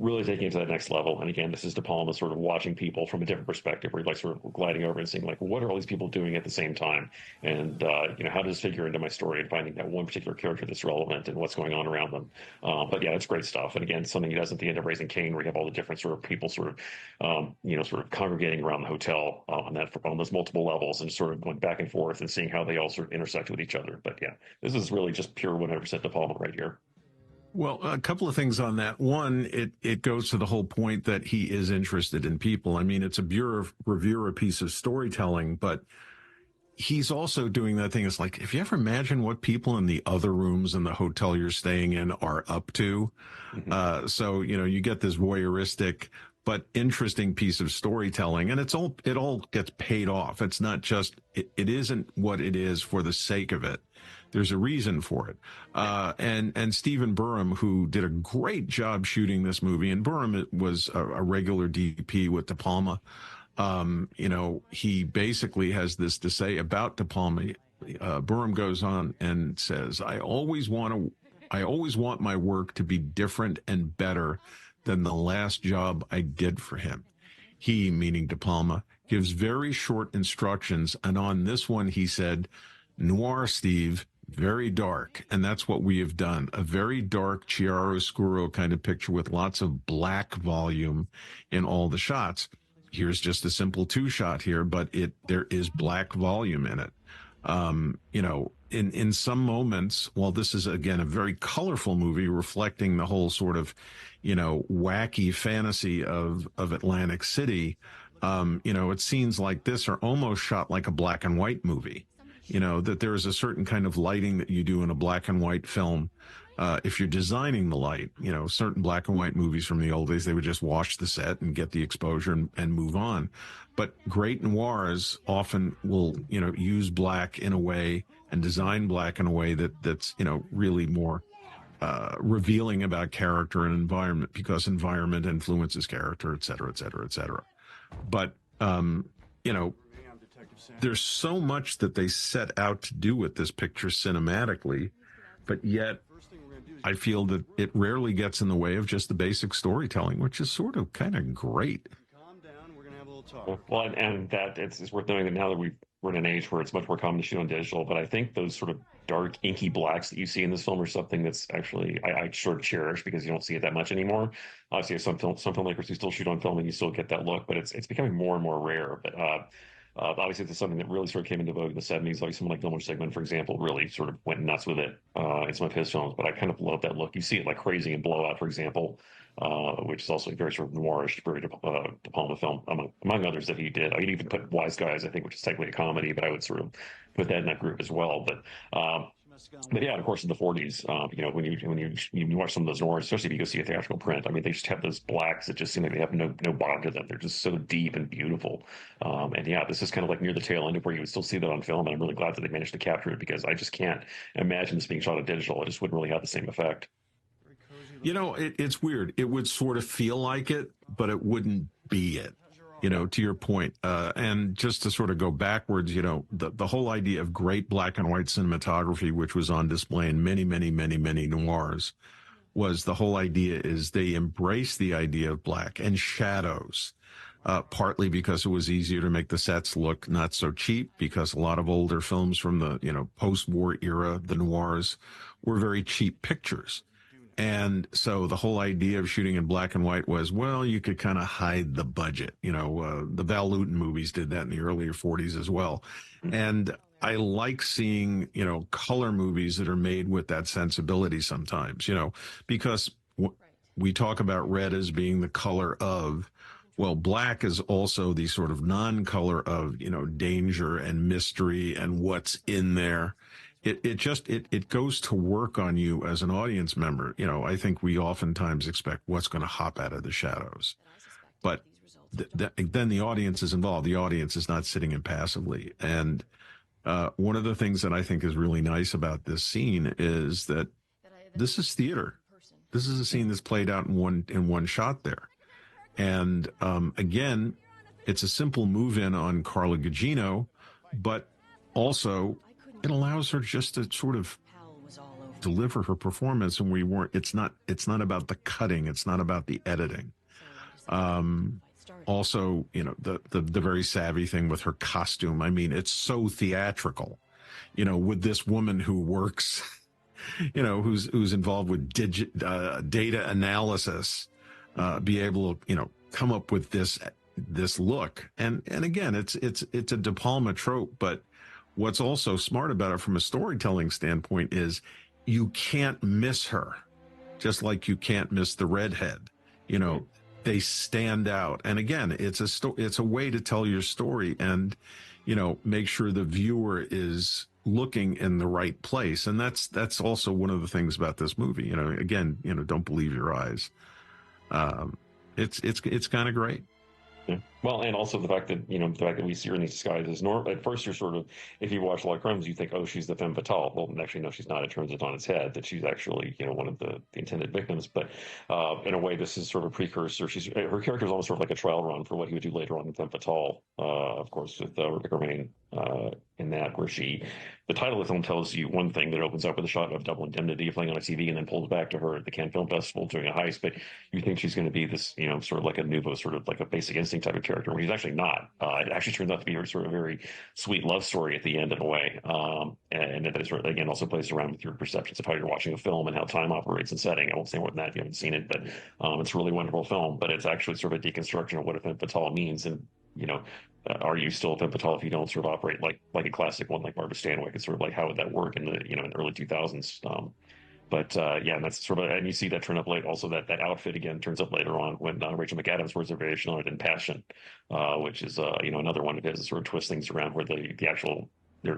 really taking it to that next level. And again, this is De Palma sort of watching people from a different perspective, where he's like sort of gliding over and seeing like, what are all these people doing at the same time? And, how does this figure into my story, and finding that one particular character that's relevant and what's going on around them. But yeah, it's great stuff. And again, something he does at the end of Raising Cain, where you have all the different sort of people sort of congregating around the hotel on those multiple levels and sort of going back and forth and seeing how they all sort of intersect with each other. But yeah, this is really just pure 100% De Palma right here. Well, a couple of things on that. One, it goes to the whole point that he is interested in people. I mean, it's a Bureau Reviewer piece of storytelling, but he's also doing that thing. It's like, if you ever imagine what people in the other rooms in the hotel you're staying in are up to. So, you get this voyeuristic but interesting piece of storytelling, and it all gets paid off. It's not just, it isn't what it is for the sake of it. There's a reason for it. And Stephen Burham, who did a great job shooting this movie, and Burham was a regular DP with De Palma. He basically has this to say about De Palma. Burham goes on and says, I always want my work to be different and better than the last job I did for him. He, meaning De Palma, gives very short instructions. And on this one, he said, noir, Steve, very dark. And that's what we have done. A very dark chiaroscuro kind of picture with lots of black volume in all the shots. Here's just a simple 2-shot here, but there is black volume in it. In some moments, while this is, again, a very colorful movie reflecting the whole sort of, wacky fantasy of Atlantic City, it's scenes like this are almost shot like a black and white movie. That there is a certain kind of lighting that you do in a black and white film. If you're designing the light, certain black and white movies from the old days, they would just wash the set and get the exposure and move on. But great noirs often will, use black in a way and design black in a way that's, really more revealing about character and environment, because environment influences character, et cetera, et cetera, et cetera. But, there's so much that they set out to do with this picture cinematically, but yet I feel that it rarely gets in the way of just the basic storytelling, which is sort of kind of great. Calm down. We're going to have a little talk. Well, and that it's worth knowing that now that we're in an age where it's much more common to shoot on digital, but I think those sort of dark, inky blacks that you see in this film are something that's actually I sort of cherish, because you don't see it that much anymore. Obviously, some filmmakers who still shoot on film and you still get that look, but it's becoming more and more rare. But obviously, it's something that really sort of came into vogue in the 70s. Like someone like Vilmos Zsigmond, for example, really sort of went nuts with it in some of his films. But I kind of love that look. You see it like crazy in Blowout, for example, which is also a very sort of noirish, very De Palma film, among others that he did. I'd even put Wise Guys, I think, which is technically a comedy, but I would sort of put that in that group as well. But yeah, of course, in the 40s, when you watch some of those noirs, especially if you go see a theatrical print, I mean, they just have those blacks that just seem like they have no bottom to them. They're just so deep and beautiful. And yeah, this is kind of like near the tail end of where you would still see that on film. And I'm really glad that they managed to capture it, because I just can't imagine this being shot on digital. It just wouldn't really have the same effect. It's weird. It would sort of feel like it, but it wouldn't be it. To your point. And just to sort of go backwards, the whole idea of great black and white cinematography, which was on display in many, many, many, many noirs, was the whole idea is they embraced the idea of black and shadows, partly because it was easier to make the sets look not so cheap, because a lot of older films from the, post-war era, the noirs, were very cheap pictures. And so the whole idea of shooting in black and white was, well, you could kind of hide the budget. The Val Lewton movies did that in the earlier 40s as well. And I like seeing, color movies that are made with that sensibility sometimes, because we talk about red as being the color of, well, black is also the sort of non-color of, danger and mystery and what's in there. It goes to work on you as an audience member. I think we oftentimes expect what's going to hop out of the shadows, but then the audience is involved. The audience is not sitting impassively. And one of the things that I think is really nice about this scene is that this is theater. This is a scene that's played out in one shot there. And again, it's a simple move-in on Carla Gugino, but also it allows her just to sort of deliver her performance, and it's not about the cutting, it's not about the editing. Also, the very savvy thing with her costume. I mean, it's so theatrical, with this woman who works, who's involved with data analysis, be able to, come up with this look. And again, it's a De Palma trope, but what's also smart about it from a storytelling standpoint is you can't miss her, just like you can't miss the redhead. You know, they stand out. And again, it's a way to tell your story and, you know, make sure the viewer is looking in the right place. And that's also one of the things about this movie. You know, again, you know, don't believe your eyes. It's kind of great. Yeah. Well, and also the fact that, you know, the fact that we see her in these disguises. At first, you're sort of, if you watch a lot of crimes, you think, oh, she's the femme fatale. Well, actually, no, she's not. It turns it on its head that she's actually, you know, one of the intended victims. But in a way, this is sort of a precursor. Her character is almost sort of like a trial run for what he would do later on in Femme Fatale, of course, with Rebecca Romijn in that, where the title of the film tells you one thing, that it opens up with a shot of Double Indemnity playing on a TV and then pulls back to her at the Cannes Film Festival doing a heist. But you think she's going to be this, you know, sort of like a nouveau, sort of like a Basic Instinct type of character, where she's actually not. It actually turns out to be a sort of very sweet love story at the end in a way. And that is, again, also plays around with your perceptions of how you're watching a film and how time operates and setting. I won't say more than that if you haven't seen it, but it's a really wonderful film. But it's actually sort of a deconstruction of what a femme fatale means. And, you know, are you still a femme fatale if you don't sort of operate like a classic one like Barbara Stanwyck? It's sort of like, how would that work in the, you know, in the early 2000s? Yeah, and that's sort of, and you see that turn up late. Also, that outfit again turns up later on when Rachel McAdams wears a variation on it in Passion, which is you know, another one of his, sort of twist things around where the actual there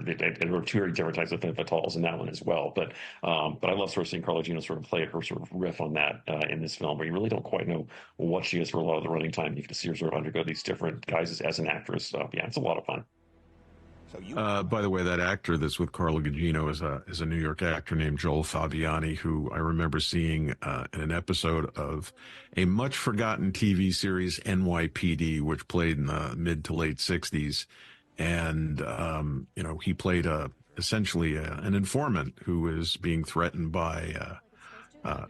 were two very different types of femme fatales in that one as well. But I love sort of seeing Carla Gino sort of play her sort of riff on that in this film, where you really don't quite know what she is for a lot of the running time. You can see her sort of undergo these different guises as an actress. Yeah, it's a lot of fun. By the way, that actor that's with Carla Gugino is a New York actor named Joel Fabiani, who I remember seeing in an episode of a much forgotten TV series, NYPD, which played in the mid to late 60s. And, you know, he played essentially an informant who is being threatened by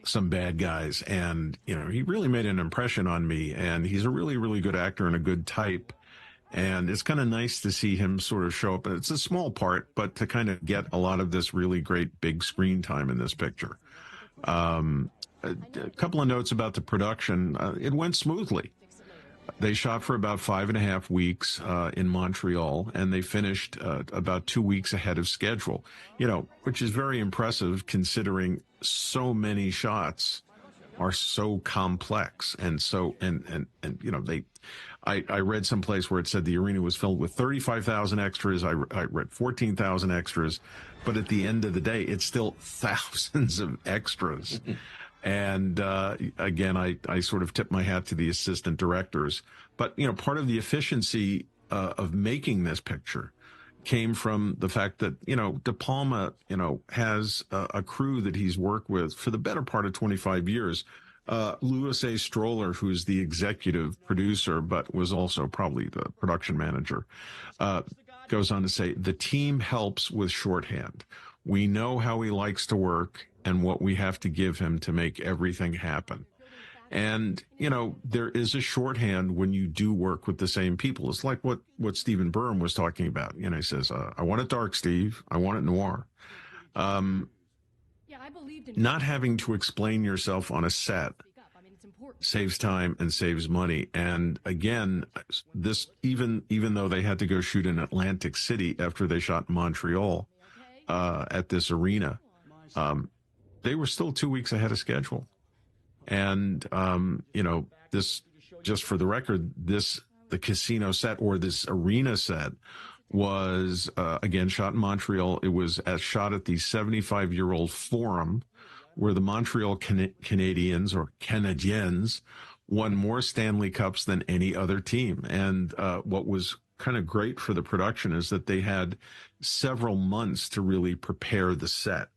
some bad guys. And, you know, he really made an impression on me. And he's a really, really good actor and a good type. And it's kind of nice to see him sort of show up. It's a small part, but to kind of get a lot of this really great big screen time in this picture. A couple of notes about the production. It went smoothly. They shot for about 5.5 weeks in Montreal, and they finished about 2 weeks ahead of schedule, you know, which is very impressive considering so many shots are so complex. And so, and you know, I read someplace where it said the arena was filled with 35,000 extras. I read 14,000 extras, but at the end of the day, it's still thousands of extras. And again, I sort of tip my hat to the assistant directors. But, you know, part of the efficiency of making this picture came from the fact that, you know, De Palma, you know, has a crew that he's worked with for the better part of 25 years. Louis A. Stroller, who's the executive producer, but was also probably the production manager, goes on to say, the team helps with shorthand. We know how he likes to work and what we have to give him to make everything happen. And, you know, there is a shorthand when you do work with the same people. It's like what Stephen Burham was talking about. You know, he says, I want it dark, Steve. I want it noir. Not having to explain yourself on a set saves time and saves money. And again, this, even though they had to go shoot in Atlantic City after they shot in Montreal at this arena, they were still 2 weeks ahead of schedule. And, you know, this, just for the record, the casino set or this arena set was, again, shot in Montreal. It was shot at the 75-year-old Forum, where the Montreal Canadiens or Canadiens won more Stanley Cups than any other team. And what was kind of great for the production is that they had several months to really prepare the set.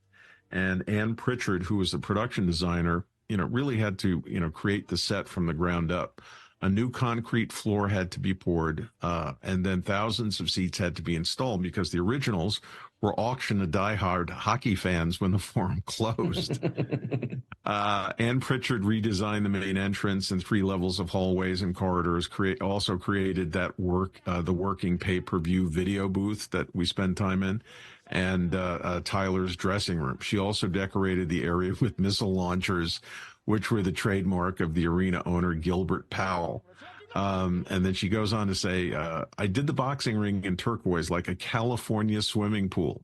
And Ann Pritchard, who was the production designer, you know, really had to, you know, create the set from the ground up. A new concrete floor had to be poured, and then thousands of seats had to be installed because the originals were auctioned to diehard hockey fans when the Forum closed. Ann Pritchard redesigned the main entrance and 3 levels of hallways and corridors, also created that the working pay-per-view video booth that we spend time in, and Tyler's dressing room. She also decorated the area with missile launchers, which were the trademark of the arena owner, Gilbert Powell. And then she goes on to say, I did the boxing ring in turquoise like a California swimming pool.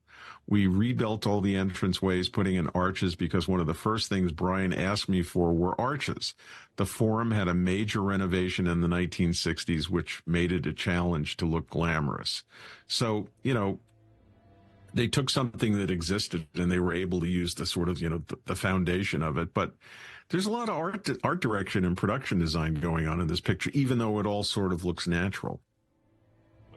We rebuilt all the entranceways, putting in arches because one of the first things Brian asked me for were arches. The Forum had a major renovation in the 1960s, which made it a challenge to look glamorous. So, they took something that existed and they were able to use the sort of, the foundation of it. But there's a lot of art direction and production design going on in this picture, even though it all sort of looks natural.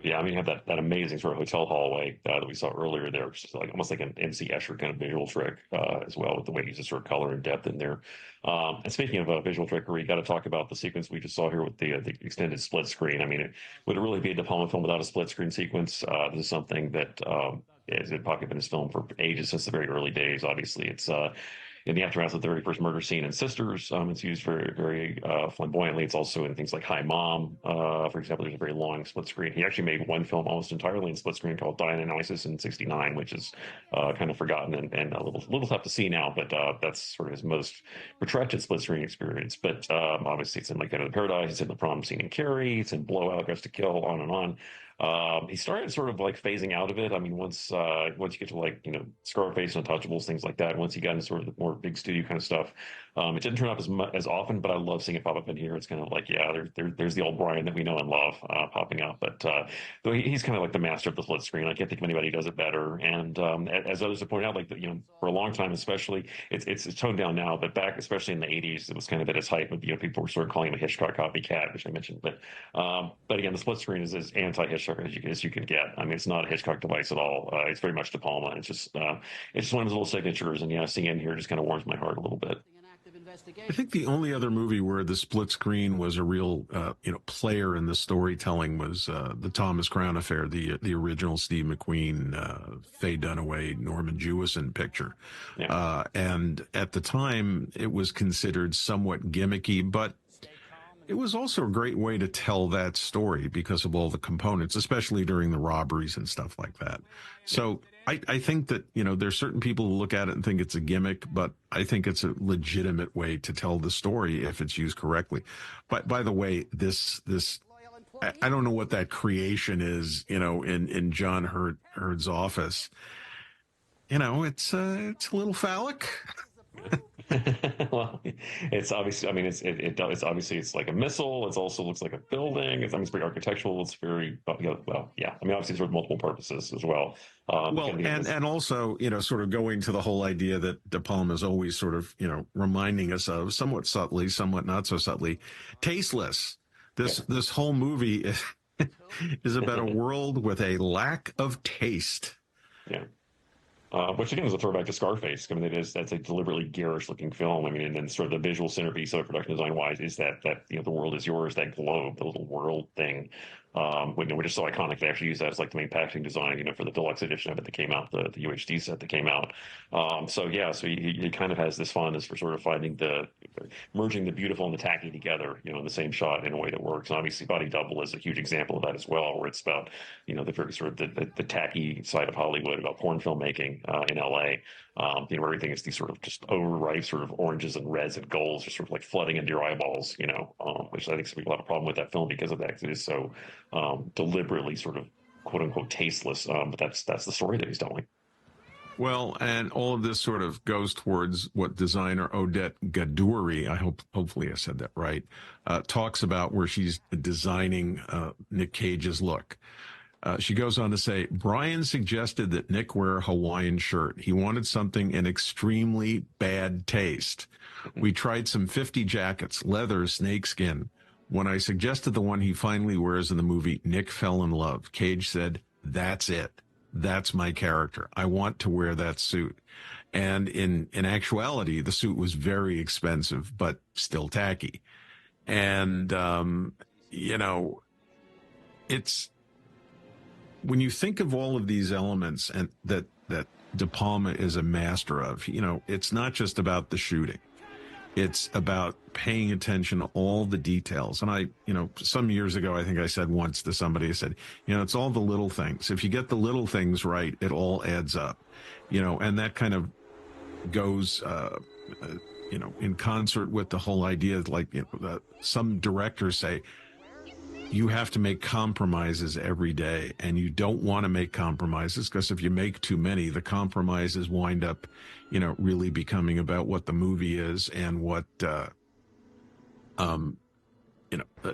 Yeah, I mean, you have that amazing sort of hotel hallway that we saw earlier there, which is like almost like an MC Escher kind of visual trick as well, with the way he uses sort of color and depth in there. And speaking of visual trickery, got to talk about the sequence we just saw here with the extended split screen. I mean, would it really be a De Palma film without a split screen sequence? This is something that has been popping up in his film for ages, since the very early days. Obviously, it's in the aftermath of the very first murder scene in Sisters. It's used very, very flamboyantly. It's also in things like Hi Mom, for example. There's a very long split screen. He actually made one film almost entirely in split screen called Dionysus in '69, which is kind of forgotten and a little tough to see now, but that's sort of his most protracted split screen experience. But obviously it's in Like Out of the Paradise, it's in the prom scene in Carrie, it's in Blowout, Dressed to Kill, on and on. He started sort of like phasing out of it. I mean, once you get to like, Scarface and Untouchables, things like that, once he got into sort of the more big studio kind of stuff, it didn't turn up as often, but I love seeing it pop up in here. It's kind of like, yeah, there's the old Brian that we know and love popping up. But though he's kind of like the master of the split screen. I can't think of anybody who does it better. And as others have pointed out, like, for a long time, especially, it's toned down now, but back, especially in the '80s, it was kind of at its height. But people were sort of calling him a Hitchcock copycat, which I mentioned. But again, the split screen is as anti-Hitchcock as you can get. I mean, it's not a Hitchcock device at all. It's very much De Palma. It's just one of his little signatures, and seeing it in here just kind of warms my heart a little bit. I think the only other movie where the split screen was a real, player in the storytelling was the Thomas Crown Affair, the original Steve McQueen, Faye Dunaway, Norman Jewison picture. Yeah. And at the time, it was considered somewhat gimmicky, but it was also a great way to tell that story because of all the components, especially during the robberies and stuff like that. So I think that, there's certain people who look at it and think it's a gimmick, but I think it's a legitimate way to tell the story if it's used correctly. But by the way, this I don't know what that creation is, in John Hurd's office. It's a little phallic. Well, it's obviously, I mean, it's obviously, it's like a missile. It also looks like a building. It's very architectural. It's very, well, yeah. I mean, obviously, for multiple purposes as well. And also, sort of going to the whole idea that De Palma is always sort of, reminding us of, somewhat subtly, somewhat not so subtly, tasteless. This whole movie is about a world with a lack of taste. Yeah. Which again is a throwback to Scarface. I mean, that's a deliberately garish looking film. I mean, and then sort of the visual centerpiece of it, production design wise, is that the world is yours, that globe, the little world thing, which is so iconic. They actually use that as like the main packaging design, for the deluxe edition of it that came out, the UHD set that came out. So he kind of has this fondness for sort of finding merging the beautiful and the tacky together, in the same shot in a way that works. And obviously, Body Double is a huge example of that as well, where it's about the very sort of the tacky side of Hollywood, about porn filmmaking in LA, where everything is these sort of just overripe sort of oranges and reds and golds just sort of like flooding into your eyeballs, which I think some people have a problem with that film because of that, because it is so deliberately sort of quote unquote tasteless. But that's the story that he's telling. Well, and all of this sort of goes towards what designer Odette Gadouri, hopefully I said that right, talks about, where she's designing Nick Cage's look. She goes on to say, Brian suggested that Nick wear a Hawaiian shirt. He wanted something in extremely bad taste. We tried some 50 jackets, leather, snakeskin. When I suggested the one he finally wears in the movie, Nick fell in love. Cage said, that's it. That's my character. I want to wear that suit. And in actuality, the suit was very expensive, but still tacky. And, it's, when you think of all of these elements and that De Palma is a master of, it's not just about the shooting. It's about paying attention to all the details. And some years ago, I think I said once to somebody, I said, it's all the little things. If you get the little things right, it all adds up, and that kind of goes, in concert with the whole idea, like, some directors say, you have to make compromises every day, and you don't want to make compromises, because if you make too many, the compromises wind up, really becoming about what the movie is and what, um, you know, uh,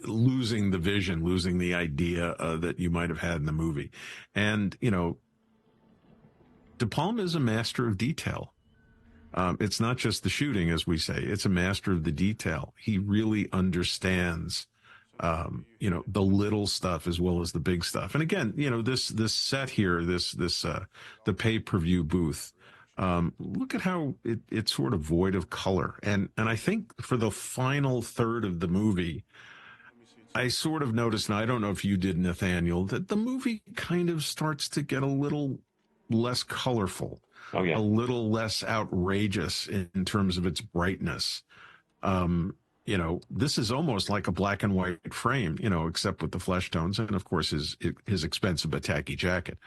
losing the vision, losing the idea that you might have had in the movie. And, De Palma is a master of detail. It's not just the shooting, as we say, it's a master of the detail. He really understands, the little stuff as well as the big stuff. And again, this set here, the pay-per-view booth, look at how it's sort of void of color. And I think for the final third of the movie, I sort of noticed, and I don't know if you did, Nathaniel, that the movie kind of starts to get a little less colorful. Oh, yeah. A little less outrageous in terms of its brightness. This is almost like a black and white frame, except with the flesh tones and, of course, his expensive but tacky jacket.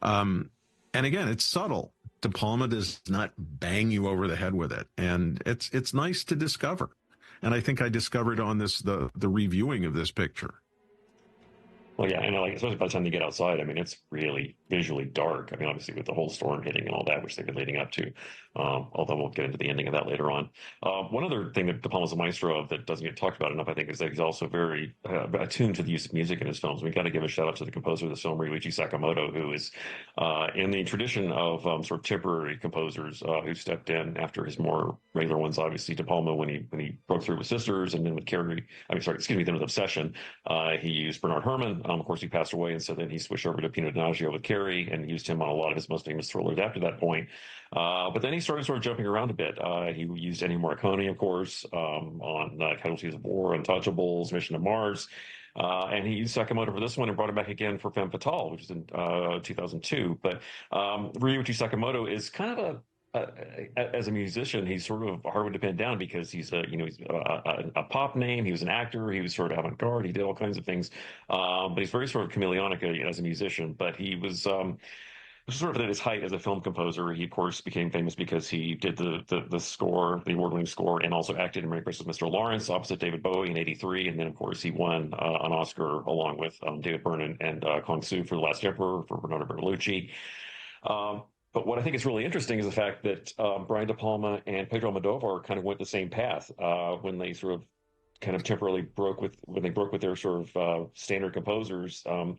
And again, it's subtle. De Palma does not bang you over the head with it, and it's nice to discover. And I think I discovered on the reviewing of this picture. Well, yeah, and especially by the time they get outside, it's really visually dark. Obviously with the whole storm hitting and all that, which they've been leading up to, although we'll get into the ending of that later on. One other thing that De Palma's a maestro of that doesn't get talked about enough, I think, is that he's also very attuned to the use of music in his films. We've got to give a shout out to the composer of the film, Ryuichi Sakamoto, who is in the tradition of sort of temporary composers who stepped in after his more regular ones. Obviously, De Palma, when he broke through with Sisters, and then with Carrie, then with Obsession, he used Bernard Herrmann. Of course, he passed away, and so then he switched over to Pino Donaggio with Carrie and used him on a lot of his most famous thrillers after that point. But then he started sort of jumping around a bit. He used Ennio Morricone, of course, on Casualties of War, Untouchables, Mission to Mars. And he used Sakamoto for this one and brought him back again for Femme Fatale, which is in 2002. But Ryuichi Sakamoto is kind of as a musician, he's sort of hard to pin down because he's a pop name. He was an actor. He was sort of avant-garde. He did all kinds of things, but he's very sort of chameleonic as a musician. But he was sort of at his height as a film composer. He, of course, became famous because he did the score, the award-winning score, and also acted in Merry Christmas, Mr. Lawrence, opposite David Bowie in '83. And then, of course, he won an Oscar along with David Byrne and Kong Su for The Last Emperor for Bernardo Bertolucci. But what I think is really interesting is the fact that Brian De Palma and Pedro Almodovar kind of went the same path when they sort of kind of temporarily broke with their sort of standard composers. De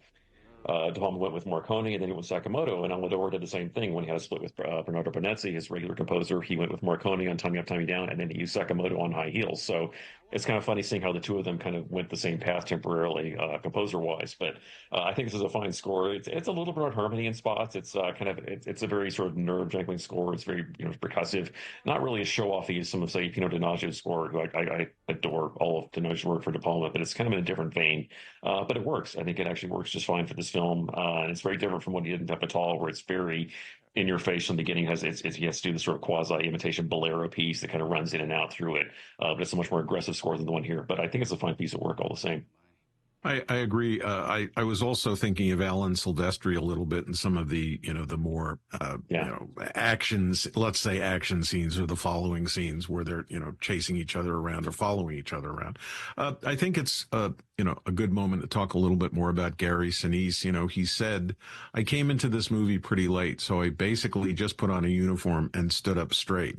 Palma went with Morricone, and then he went with Sakamoto, and Almodovar did the same thing when he had a split with Bernardo Bonetti, his regular composer. He went with Morricone on Time Me Up, Time Me Down, and then he used Sakamoto on High Heels. So it's kind of funny seeing how the two of them kind of went the same path temporarily, composer-wise. But I think this is a fine score. It's a little Bernard Herrmann in spots. It's it's a very sort of nerve-jangling score. It's very percussive, not really as show-offy as some of, say, Pino Donaggio's score, who I adore all of Donaggio's work for De Palma, but it's kind of in a different vein. But it works. I think it actually works just fine for this film. And it's very different from what he did in Femme Fatale, where it's very in your face from the beginning. He has to do this sort of quasi-imitation bolero piece that kind of runs in and out through it. But it's a much more aggressive score than the one here. But I think it's a fine piece of work all the same. I agree. I was also thinking of Alan Silvestri a little bit in some of the, the more, actions, let's say action scenes or the following scenes where they're, chasing each other around or following each other around. I think it's, a good moment to talk a little bit more about Gary Sinise. He said, I came into this movie pretty late, so I basically just put on a uniform and stood up straight.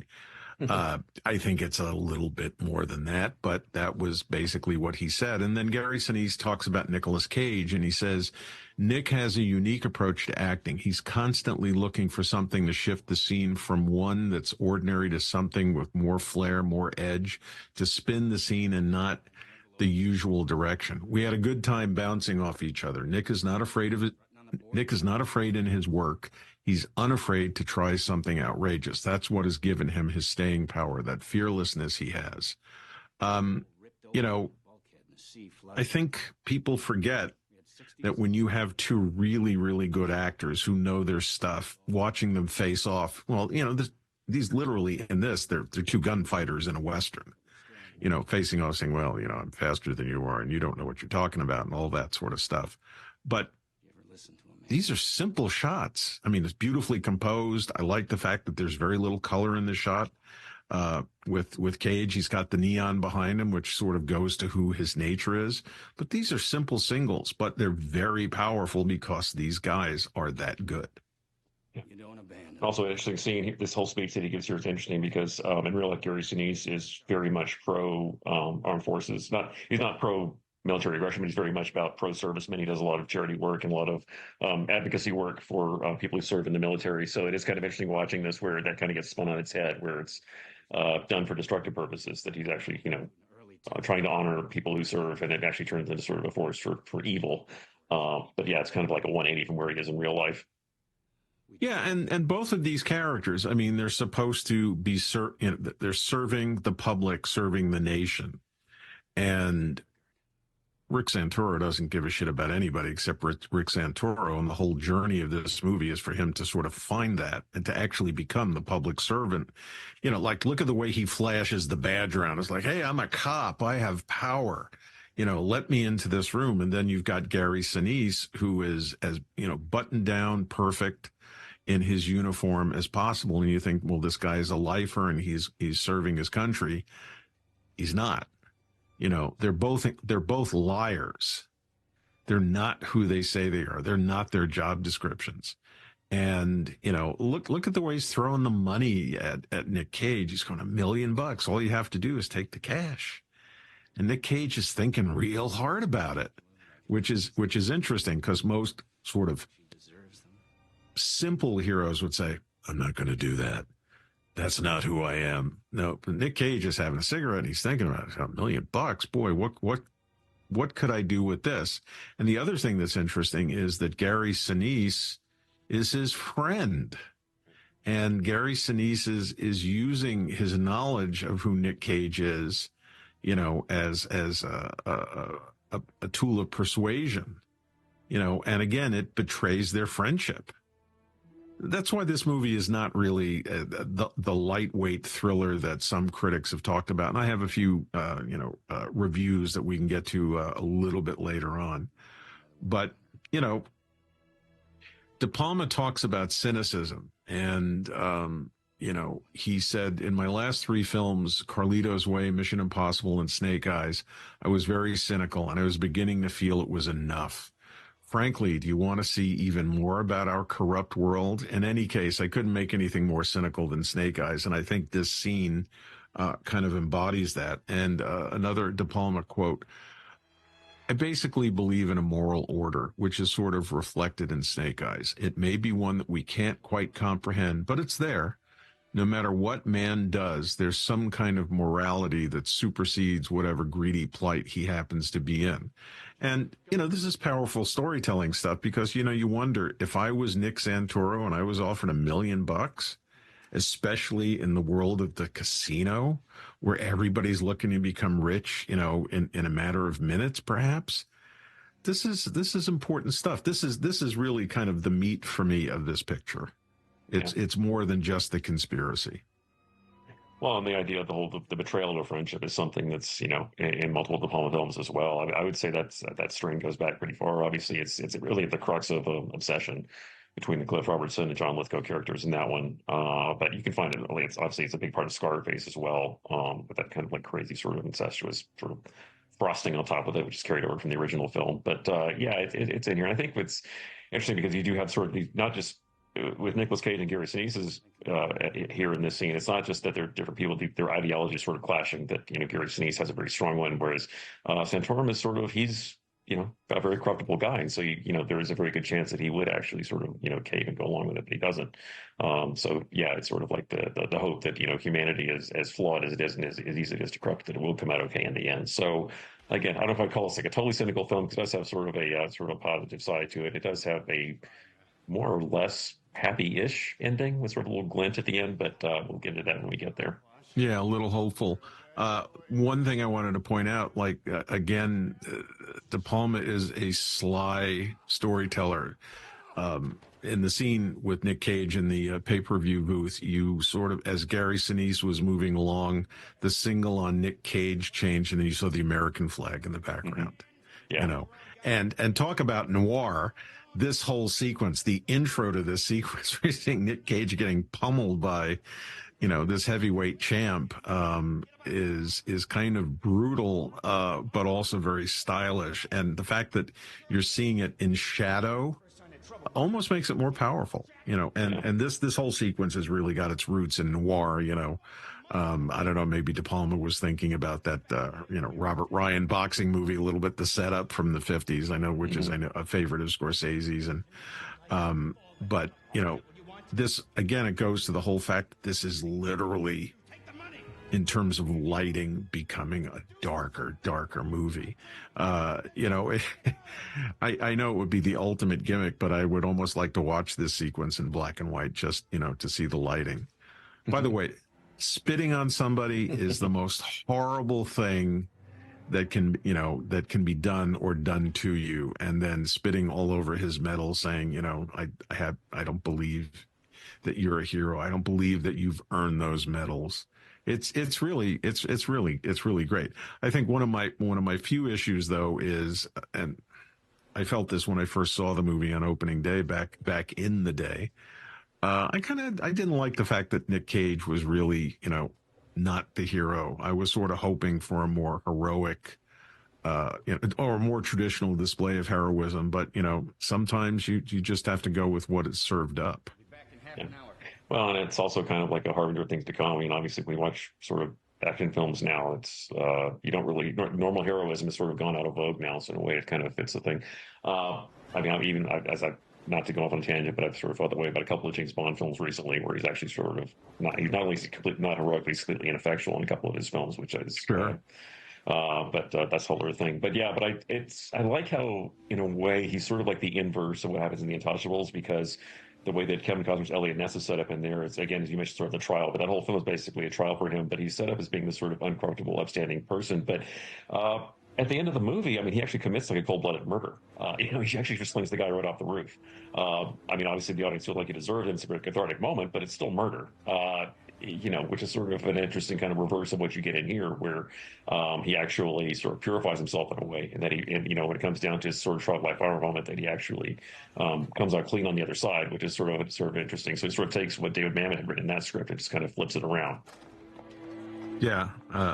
I think it's a little bit more than that, but that was basically what he said. And then Gary Sinise talks about Nicolas Cage, and he says, Nick has a unique approach to acting. He's constantly looking for something to shift the scene from one that's ordinary to something with more flair, more edge, to spin the scene and not the usual direction. We had a good time bouncing off each other. Nick is not afraid of it. Nick is not afraid in his work. He's unafraid to try something outrageous. That's what has given him his staying power, that fearlessness he has. I think people forget that when you have two really, really good actors who know their stuff, watching them face off, well, these literally in this, they're two gunfighters in a Western, facing off saying, well, I'm faster than you are and you don't know what you're talking about and all that sort of stuff. But these are simple shots. It's beautifully composed. I like the fact that there's very little color in the shot. With Cage, he's got the neon behind him, which sort of goes to who his nature is. But these are simple singles, but they're very powerful because these guys are that good. You don't abandon. Also, an interesting scene. This whole speech that he gives here is interesting because in real life, Gary Sinise is very much pro armed forces. He's not pro military aggression, but he's very much about pro servicemen. He does a lot of charity work and a lot of advocacy work for people who serve in the military. So it is kind of interesting watching this, where that kind of gets spun on its head, where it's done for destructive purposes. That he's actually, trying to honor people who serve, and it actually turns into sort of a force for evil. But yeah, it's kind of like a 180 from where he is in real life. Yeah, and both of these characters, I mean, they're supposed to be they're serving the public, serving the nation. And Rick Santoro doesn't give a shit about anybody except Rick Santoro, and the whole journey of this movie is for him to sort of find that and to actually become the public servant. Like, look at the way he flashes the badge around. It's like, hey, I'm a cop. I have power. Let me into this room. And then you've got Gary Sinise, who is as, buttoned down, perfect in his uniform as possible. And you think, well, this guy is a lifer and he's serving his country. He's not. They're both liars. They're not who they say they are. They're not their job descriptions. And, look at the way he's throwing the money at Nick Cage. He's going $1 million. All you have to do is take the cash. And Nick Cage is thinking real hard about it, which is interesting, because most sort of simple heroes would say, I'm not going to do that. That's not who I am. No, but Nick Cage is having a cigarette and he's thinking about it. $1 million, boy, what could I do with this? And the other thing that's interesting is that Gary Sinise is his friend. And Gary Sinise is using his knowledge of who Nick Cage is, as a tool of persuasion, and again, it betrays their friendship. That's why this movie is not really the lightweight thriller that some critics have talked about. And I have a few, reviews that we can get to a little bit later on. But, De Palma talks about cynicism. And, he said, in my last 3 films, Carlito's Way, Mission Impossible, and Snake Eyes, I was very cynical, and I was beginning to feel it was enough. Frankly, do you want to see even more about our corrupt world? In any case, I couldn't make anything more cynical than Snake Eyes, and I think this scene kind of embodies that. And another De Palma quote, I basically believe in a moral order, which is sort of reflected in Snake Eyes. It may be one that we can't quite comprehend, but it's there. No matter what man does, there's some kind of morality that supersedes whatever greedy plight he happens to be in. And, this is powerful storytelling stuff, because, you wonder, if I was Nick Santoro and I was offered $1 million, especially in the world of the casino, where everybody's looking to become rich, in a matter of minutes, perhaps. This is important stuff. This is really kind of the meat for me of this picture. It's more than just the conspiracy. Well, and the idea of the betrayal of a friendship is something that's, in multiple De Palma films as well. I would say that string goes back pretty far. Obviously, it's really at the crux of obsession between the Cliff Robertson and John Lithgow characters in that one. But you can find it. It's a big part of Scarface as well. With that kind of like crazy sort of incestuous sort of frosting on top of it, which is carried over from the original film. But it's in here. And I think it's interesting because you do have sort of these, not just with Nicolas Cage and Gary Sinise's here in this scene, it's not just that they're different people; their ideologies sort of clashing. That Gary Sinise has a very strong one, whereas Santorum is sort of he's a very corruptible guy, and so there is a very good chance that he would actually sort of cave and go along with it, but he doesn't. So yeah, it's sort of like the hope that humanity is as flawed as it is and as easy it is to corrupt, that it will come out okay in the end. So again, I don't know if I'd call this like a totally cynical film, because it does have sort of a positive side to it. It does have a more or less happy-ish ending with sort of a little glint at the end, but we'll get into that when we get there. Yeah, a little hopeful. One thing I wanted to point out, again, De Palma is a sly storyteller. In the scene with Nick Cage in the pay-per-view booth, you sort of, as Gary Sinise was moving along, the single on Nick Cage changed, and then you saw the American flag in the background. Mm-hmm. Yeah. And talk about noir. This whole sequence, the intro to this sequence, we're seeing Nick Cage getting pummeled by this heavyweight champ is kind of brutal, but also very stylish. And the fact that you're seeing it in shadow almost makes it more powerful, and this whole sequence has really got its roots in noir, I don't know, maybe De Palma was thinking about that, Robert Ryan boxing movie a little bit, the setup from the 50s, which is a favorite of Scorsese's. But, this, again, it goes to the whole fact that this is literally, in terms of lighting, becoming a darker movie. I know it would be the ultimate gimmick, but I would almost like to watch this sequence in black and white just, to see the lighting. By the way, spitting on somebody is the most horrible thing that can be done or done to you. And then spitting all over his medal saying, I don't believe that you're a hero. I don't believe that you've earned those medals. It's really great. I think one of my few issues though is, and I felt this when I first saw the movie on opening day back in the day, I didn't like the fact that Nick Cage was really, not the hero. I was sort of hoping for a more heroic, or a more traditional display of heroism. But, sometimes you just have to go with what is served up. Yeah. Well, and it's also kind of like a harbinger of things to come. I mean, obviously, when we watch sort of action films now, it's you don't really, normal heroism has sort of gone out of vogue now. So in a way, it kind of fits the thing. Not to go off on a tangent, but I've sort of felt that way about a couple of James Bond films recently, where he's actually sort of he's not only completely not heroic, but he's completely ineffectual in a couple of his films, which is sure. But that's a whole other thing. But yeah, I like how, in a way, he's sort of like the inverse of what happens in The Untouchables, because the way that Kevin Costner's Elliot Ness is set up in there is, again, as you mentioned, sort of the trial, but that whole film is basically a trial for him, but he's set up as being this sort of uncorruptible, upstanding person. But at the end of the movie, I mean, he actually commits like a cold-blooded murder. He actually just slings the guy right off the roof. Obviously the audience feels like he deserved it. It's a very cathartic moment, but it's still murder. Which is sort of an interesting kind of reverse of what you get in here, where he actually sort of purifies himself in a way, and that when it comes down to his sort of trial by fire moment, that he actually comes out clean on the other side, which is sort of interesting. So it sort of takes what David Mamet had written in that script and just kind of flips it around. Yeah,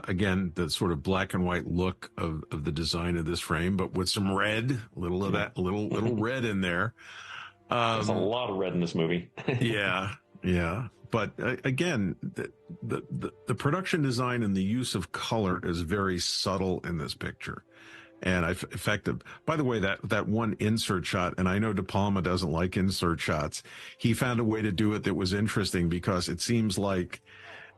again, the sort of black and white look of the design of this frame, but with some red, little of that, little red in there. There's a lot of red in this movie. Yeah. But again, the production design and the use of color is very subtle in this picture, and effective. By the way, that one insert shot, and I know De Palma doesn't like insert shots. He found a way to do it that was interesting, because it seems like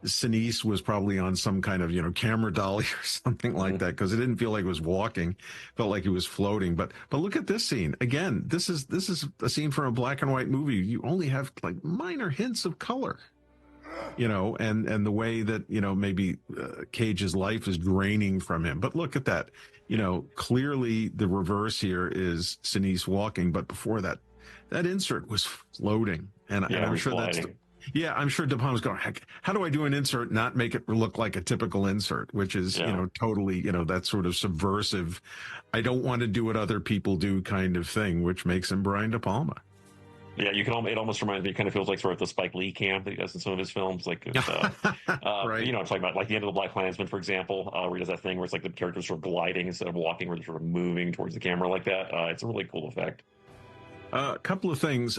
Sinise was probably on some kind of, camera dolly or something like that, because it didn't feel like it was walking, felt like it was floating. But look at this scene. Again, this is a scene from a black and white movie. You only have like minor hints of color, and the way that, maybe Cage's life is draining from him. But look at that. Clearly the reverse here is Sinise walking, but before that insert was floating. And I'm sure I'm sure De Palma's going, heck, how do I do an insert, not make it look like a typical insert, which is, totally, that sort of subversive, I don't want to do what other people do kind of thing, which makes him Brian De Palma. Yeah, it almost reminds me, it kind of feels like sort of the Spike Lee camp that he does in some of his films. Like, right. I'm talking about like the end of The Black Klansman, for example, where he does that thing where it's like the character's sort of gliding instead of walking, where they're sort of moving towards the camera like that. It's a really cool effect. A couple of things.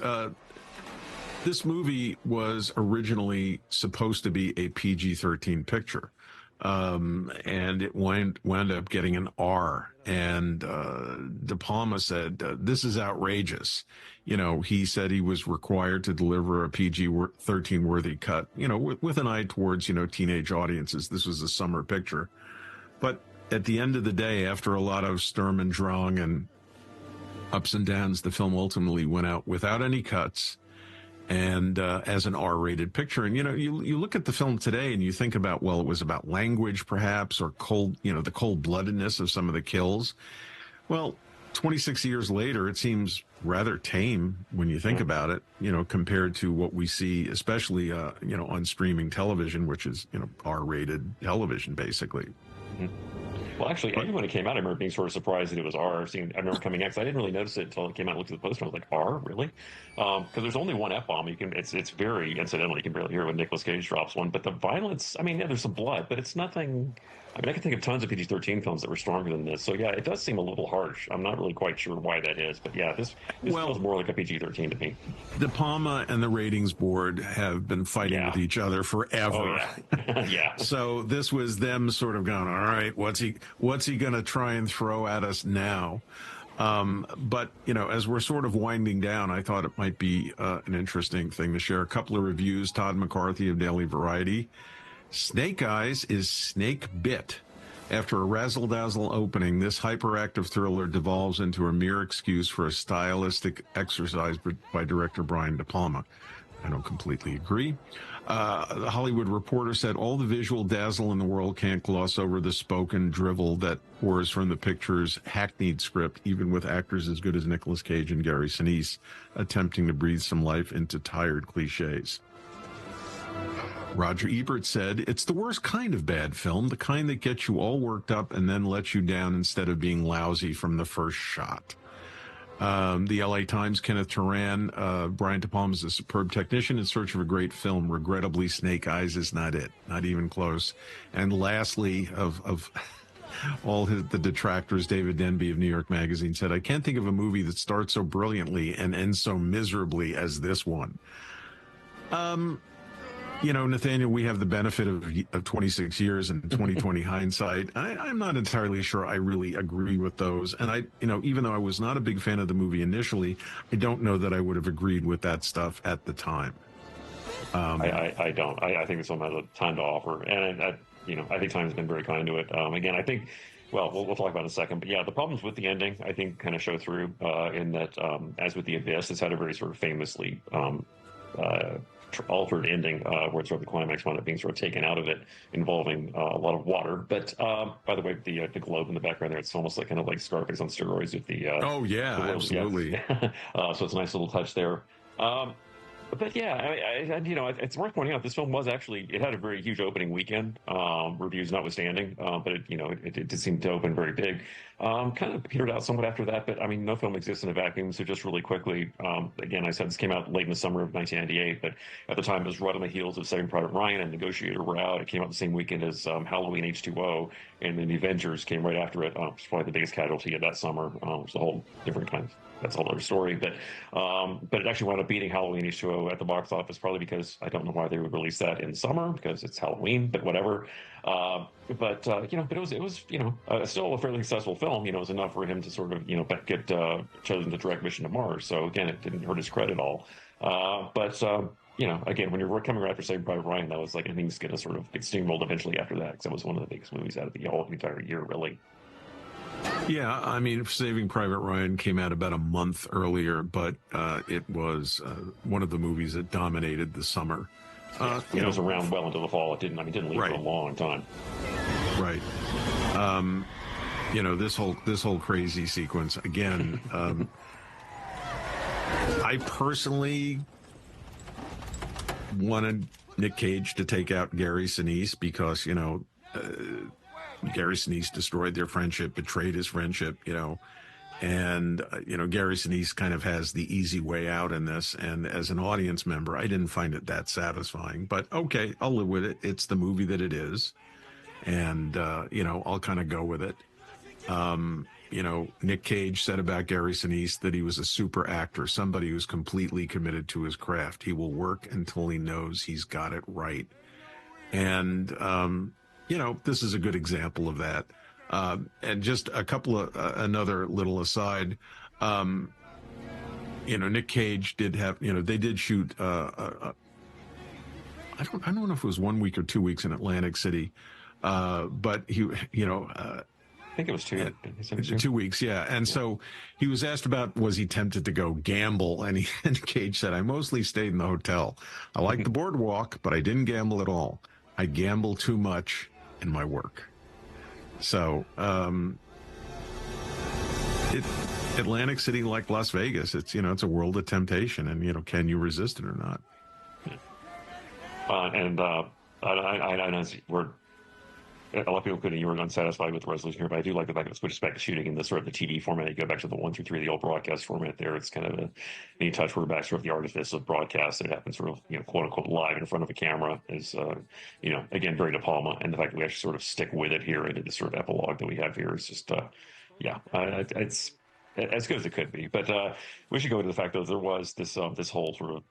This movie was originally supposed to be a PG-13 picture, and it wound up getting an R. And De Palma said, this is outrageous. He said he was required to deliver a PG-13 worthy cut, with an eye towards, teenage audiences. This was a summer picture. But at the end of the day, after a lot of Sturm und Drang and ups and downs, the film ultimately went out without any cuts, and as an R-rated picture. And you look at the film today and you think about, well, it was about language perhaps, or the cold-bloodedness of some of the kills. Well, 26 years later, it seems rather tame when you think about it, compared to what we see, especially on streaming television, which is R-rated television basically. Mm-hmm. Well, actually, even when it came out, I remember being sort of surprised that it was R. I remember coming out because I didn't really notice it until it came out and looked at the poster. I was like, R, really? Because there's only one F-bomb. It's very incidental. You can barely hear it when Nicolas Cage drops one. But the violence, I mean, yeah, there's some blood, but it's nothing. I mean, I can think of tons of PG-13 films that were stronger than this. So yeah, it does seem a little harsh. I'm not really quite sure why that is, but yeah, this feels more like a PG-13 to me. De Palma and the ratings board have been fighting with each other forever. Oh, yeah. Yeah. So this was them sort of going, all right, what's he going to try and throw at us now? But, you know, as we're sort of winding down, I thought it might be an interesting thing to share a couple of reviews. Todd McCarthy of Daily Variety. Snake Eyes is snake bit. After a razzle-dazzle opening, this hyperactive thriller devolves into a mere excuse for a stylistic exercise by director Brian De Palma. I don't completely agree. The Hollywood Reporter said all the visual dazzle in the world can't gloss over the spoken drivel that pours from the picture's hackneyed script, even with actors as good as Nicolas Cage and Gary Sinise attempting to breathe some life into tired cliches. Roger Ebert said, it's the worst kind of bad film, the kind that gets you all worked up and then lets you down instead of being lousy from the first shot. The LA Times, Kenneth Turan, Brian De Palma is a superb technician in search of a great film. Regrettably, Snake Eyes is not it, not even close. And lastly, of all the detractors, David Denby of New York Magazine said, I can't think of a movie that starts so brilliantly and ends so miserably as this one. You know, Nathaniel, we have the benefit of 26 years and 2020 hindsight. I'm not entirely sure I really agree with those. And even though I was not a big fan of the movie initially, I don't know that I would have agreed with that stuff at the time. I don't. I think this one has a ton to offer. And, I think time has been very kind to it. Again, I think, well, we'll talk about it in a second. But yeah, the problems with the ending, I think, kind of show through in that, as with The Abyss, it's had a very sort of famously altered ending where sort of the climax wound up being sort of taken out of it, involving a lot of water. But by the way, the globe in the background there, it's almost like kind of like Scarface on steroids with the oh yeah, the absolutely. Yeah. So it's a nice little touch there. But yeah, it's worth pointing out this film it had a very huge opening weekend, reviews notwithstanding, but it did seem to open very big. Kind of petered out somewhat after that, but I mean, no film exists in a vacuum. So just really quickly, again, I said this came out late in the summer of 1998, but at the time it was right on the heels of Saving Private Ryan and Negotiator were out. It came out the same weekend as Halloween H2O, and then The Avengers came right after it. It's probably the biggest casualty of that summer. It's a whole different kind of. That's a whole other story, but it actually wound up beating Halloween H2O at the box office, probably because I don't know why they would release that in summer because it's Halloween, but whatever. But it was still a fairly successful film. It was enough for him to sort of get chosen to direct Mission to Mars. So again, it didn't hurt his credit at all. Again, when you're coming right after Saving Private Ryan, that was like anything's going to sort of get steamrolled eventually after that because that was one of the biggest movies out of the entire year, really. Yeah, I mean, Saving Private Ryan came out about a month earlier, but it was one of the movies that dominated the summer. It was around well into the fall. It didn't leave for a long time. Right. This whole crazy sequence again. I personally wanted Nick Cage to take out Gary Sinise because Gary Sinise destroyed their friendship, betrayed his friendship, and Gary Sinise kind of has the easy way out in this. And as an audience member, I didn't find it that satisfying, but okay, I'll live with it. It's the movie that it is. And, I'll kind of go with it. Nick Cage said about Gary Sinise that he was a super actor, somebody who's completely committed to his craft. He will work until he knows he's got it right. And, this is a good example of that. And just a couple of another little aside. Nick Cage did have, they did shoot. I don't know if it was 1 week or 2 weeks in Atlantic City, but he, I think it was 2 weeks, yeah. And so he was asked about was he tempted to go gamble, and Cage said, "I mostly stayed in the hotel. I liked the boardwalk, but I didn't gamble at all. I gamble too much in my work." So Atlantic City, like Las Vegas, it's it's a world of temptation, and can you resist it or not? a lot of people couldn't, you were unsatisfied with the resolution here, but I do like the fact that it switches back to shooting in the sort of the TD format. You go back to the 1 through 3, the old broadcast format there. It's kind of a neat touch. We're back sort of the artifice of broadcast that happens sort of, quote unquote, live in front of a camera is, again, very De Palma. And the fact that we actually sort of stick with it here into the sort of epilogue that we have here is just, it's as good as it could be. But we should go into the fact that there was this this whole sort of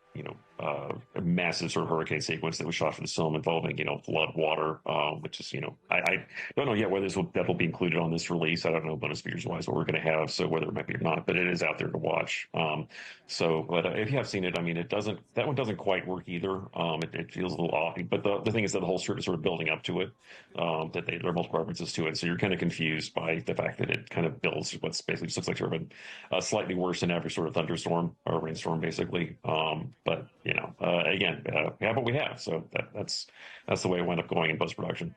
a massive sort of hurricane sequence that was shot for this film involving flood water, which is I don't know yet whether that will be included on this release. I don't know bonus features wise what we're going to have, so whether it might be or not, but it is out there to watch. But if you have seen it, I mean, that one doesn't quite work either. It feels a little off, but the thing is that the whole script is sort of building up to it. That there are multiple references to it, so you're kind of confused by the fact that it kind of builds what's basically just looks like sort of a slightly worse than average sort of thunderstorm or rainstorm, basically. But again, we have what we have, so that's the way it wound up going in post production.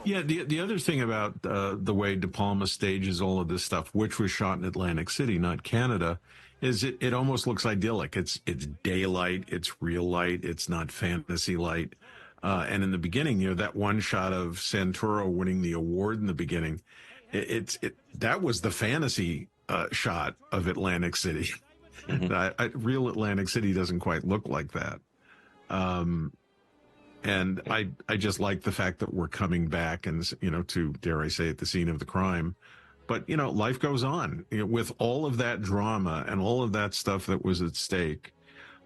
Yeah, the other thing about the way De Palma stages all of this stuff, which was shot in Atlantic City, not Canada, is it almost looks idyllic. It's daylight, it's real light, it's not fantasy light. And in the beginning, that one shot of Santoro winning the award in the beginning, that was the fantasy shot of Atlantic City. Mm-hmm. Real Atlantic City doesn't quite look like that. And I just like the fact that we're coming back and, to, dare I say it, the scene of the crime. But, life goes on. With all of that drama and all of that stuff that was at stake,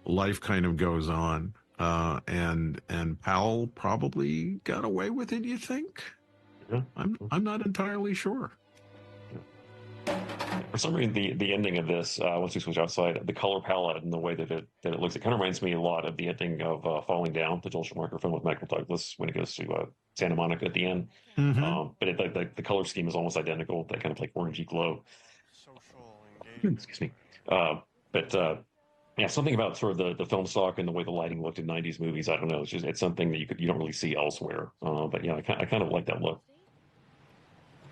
life kind of goes on. And Powell probably got away with it, you think? Yeah. I'm not entirely sure. For some reason, the ending of this, once we switch outside, the color palette and the way that it looks, it kind of reminds me a lot of the ending of Falling Down, the Joel Schumacher film with Michael Douglas, when it goes to Santa Monica at the end. Mm-hmm. But the color scheme is almost identical, that kind of like orangey glow. Excuse me. Something about sort of the film stock and the way the lighting looked in 90s movies, I don't know. It's something that you don't really see elsewhere. But I kind of like that look.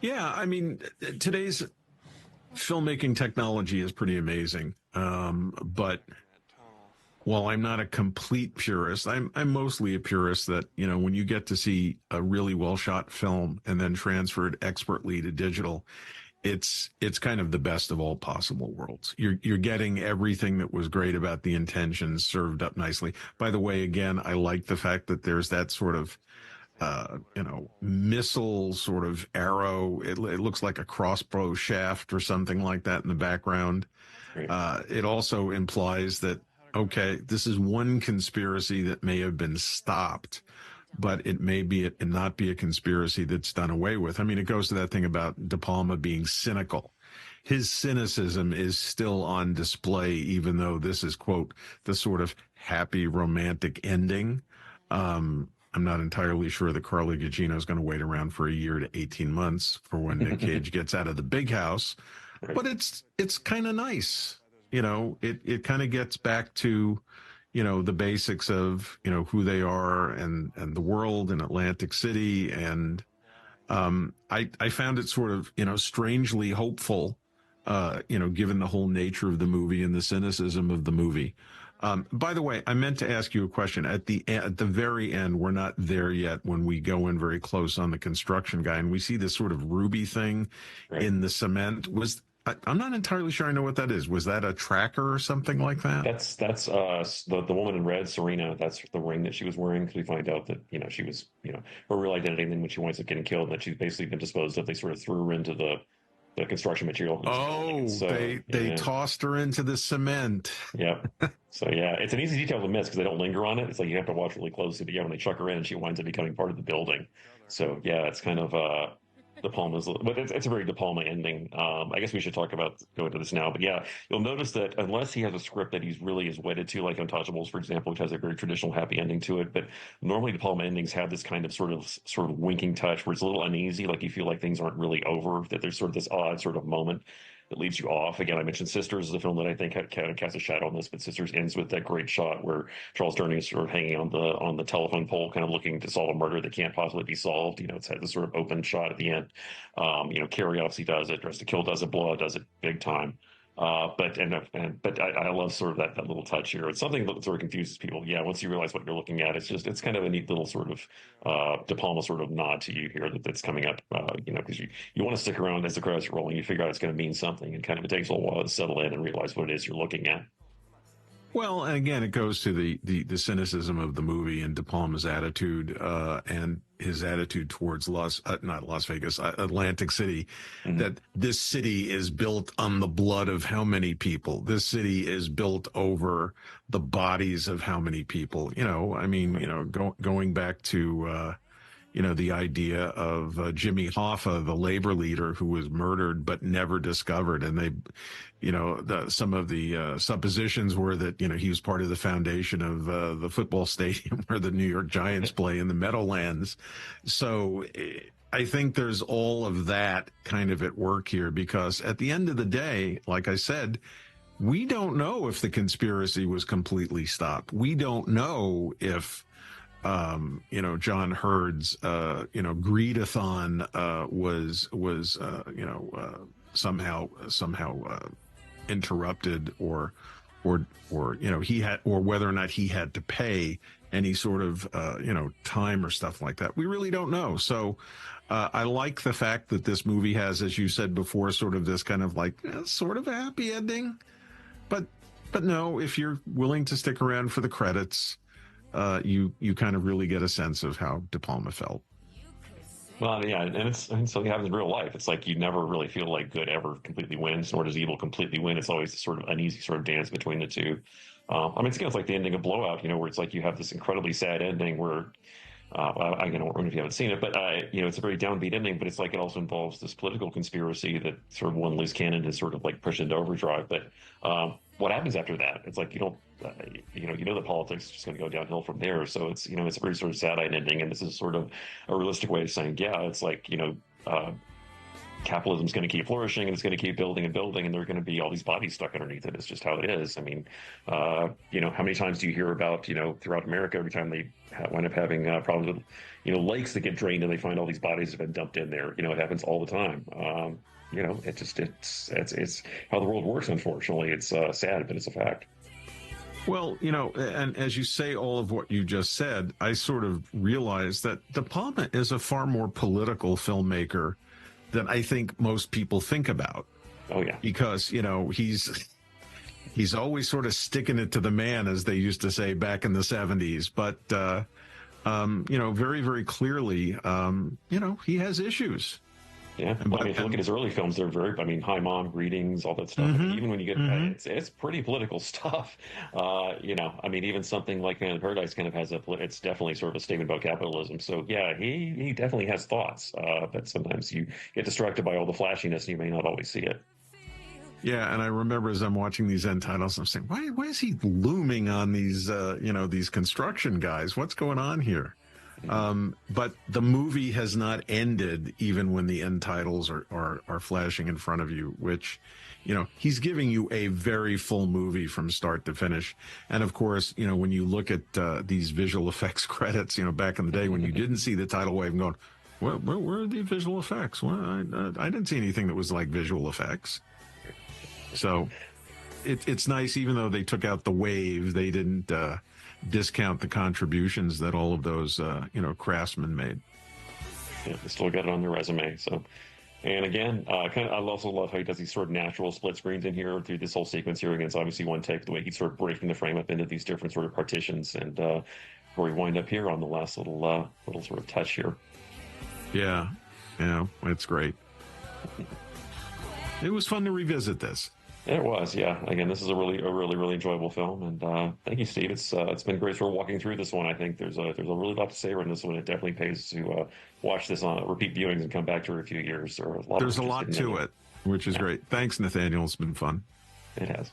Yeah, I mean, today's filmmaking technology is pretty amazing. But while I'm not a complete purist, I'm mostly a purist that, when you get to see a really well shot film and then transferred expertly to digital, it's kind of the best of all possible worlds. You're getting everything that was great about the intentions served up nicely. By the way, again, I like the fact that there's that sort of missile sort of arrow. It looks like a crossbow shaft or something like that in the background. It also implies that, okay, this is one conspiracy that may have been stopped, but it may be not be a conspiracy that's done away with. I mean, it goes to that thing about De Palma being cynical. His cynicism is still on display, even though this is, quote, the sort of happy romantic ending. I'm not entirely sure that Carly Gugino is going to wait around for a year to 18 months for when Nick Cage gets out of the big house, but it's kind of nice. It kind of gets back to, the basics of, who they are and the world in Atlantic City. And I found it sort of, strangely hopeful, given the whole nature of the movie and the cynicism of the movie. By the way, I meant to ask you a question. At the very end, we're not there yet when we go in very close on the construction guy and we see this sort of ruby thing in the cement. I'm not entirely sure I know what that is. Was that a tracker or something like that? That's the woman in red, Serena. That's the ring that she was wearing, because we find out that she was her real identity. And then when she winds up getting killed, that she's basically been disposed of. They sort of threw her into the construction material. Oh, so, they tossed her into the cement. Yeah. So it's an easy detail to miss because they don't linger on it. It's like you have to watch really closely. But when they chuck her in, she winds up becoming part of the building. So it's kind of De Palma's, but it's a very De Palma ending. I guess we should go into this now. But you'll notice that unless he has a script that he's really is wedded to, like Untouchables, for example, which has a very traditional happy ending to it. But normally De Palma endings have this kind of sort of winking touch where it's a little uneasy, like you feel like things aren't really over, that there's sort of this odd sort of moment that leads you off. Again, I mentioned Sisters is a film that I think kind of casts a shadow on this, but Sisters ends with that great shot where Charles Durning is sort of hanging on the telephone pole, kind of looking to solve a murder that can't possibly be solved. It's had this sort of open shot at the end. Carrie obviously does it. Dressed to Kill does it. Blowout does it big time. But I love sort of that little touch here. It's something that sort of confuses people. Yeah, once you realize what you're looking at, it's kind of a neat little sort of De Palma sort of nod to you here that's coming up. Because you want to stick around as the credits are rolling. You figure out it's going to mean something, and kind of it takes a little while to settle in and realize what it is you're looking at. Well, and again, it goes to the cynicism of the movie and De Palma's attitude and his attitude towards not Las Vegas, Atlantic City, that this city is built on the blood of how many people? This city is built over the bodies of how many people? Going back to the idea of Jimmy Hoffa, the labor leader who was murdered but never discovered. And they, some of the suppositions were that, he was part of the foundation of the football stadium where the New York Giants play in the Meadowlands. So I think there's all of that kind of at work here, because at the end of the day, like I said, we don't know if the conspiracy was completely stopped. We don't know if John Hurd's, greedathon was somehow interrupted or he had, or whether or not he had to pay any sort of, time or stuff like that. We really don't know. So I like the fact that this movie has, as you said before, sort of this kind of like sort of a happy ending. But no, if you're willing to stick around for the credits, you kind of really get a sense of how De Palma felt. Well, yeah, and it's something that happens in real life. It's like you never really feel like good ever completely wins, nor does evil completely win. It's always sort of uneasy sort of dance between the two. It's kind of like the ending of Blowout, where it's like you have this incredibly sad ending where, I don't know if you haven't seen it, but it's a very downbeat ending. But it's like it also involves this political conspiracy that sort of one loose cannon has sort of like pushed into overdrive. But what happens after that? It's like you don't. The politics is just going to go downhill from there. So it's a very sort of sad-eyed ending, and this is sort of a realistic way of saying, yeah, it's like capitalism's going to keep flourishing, and it's going to keep building and building, and there are going to be all these bodies stuck underneath it. It's just how it is. I mean, how many times do you hear about throughout America every time they wind up having problems with lakes that get drained and they find all these bodies have been dumped in there? It happens all the time. It's how the world works. Unfortunately, it's sad, but it's a fact. Well, and as you say all of what you just said, I sort of realize that De Palma is a far more political filmmaker than I think most people think about. Oh, yeah. Because, he's always sort of sticking it to the man, as they used to say back in the 70s. But, very, very clearly, he has issues. Yeah, well, if you look at his early films, they're very, Hi Mom, Greetings, all that stuff. Even when you get, it's pretty political stuff. Even something like Man in Paradise kind of has it's definitely sort of a statement about capitalism. So yeah, he definitely has thoughts, but sometimes you get distracted by all the flashiness and you may not always see it. Yeah, and I remember as I'm watching these end titles, I'm saying, why is he looming on these, these construction guys? What's going on here? But the movie has not ended even when the end titles are flashing in front of you, which, he's giving you a very full movie from start to finish. And of course, when you look at these visual effects credits, back in the day when you didn't see the tidal wave and going, where are the visual effects? Well, I didn't see anything that was like visual effects. So it's nice, even though they took out the wave, they didn't discount the contributions that all of those craftsmen made. Yeah, they still got it on their resume. So, and again, I also love how he does these sort of natural split screens in here through this whole sequence here. Again, it's obviously one take, the way he's sort of breaking the frame up into these different sort of partitions, and where we wind up here on the last little sort of touch here. Yeah, it's great. It was fun to revisit this. It was, yeah. Again, this is a really enjoyable film, and thank you, Steve. It's been great for walking through this one. I think there's a really lot to say on this one. It definitely pays to watch this on repeat viewings and come back to it in a few years. There's a lot to it, which is great. Thanks, Nathaniel. It's been fun. It has.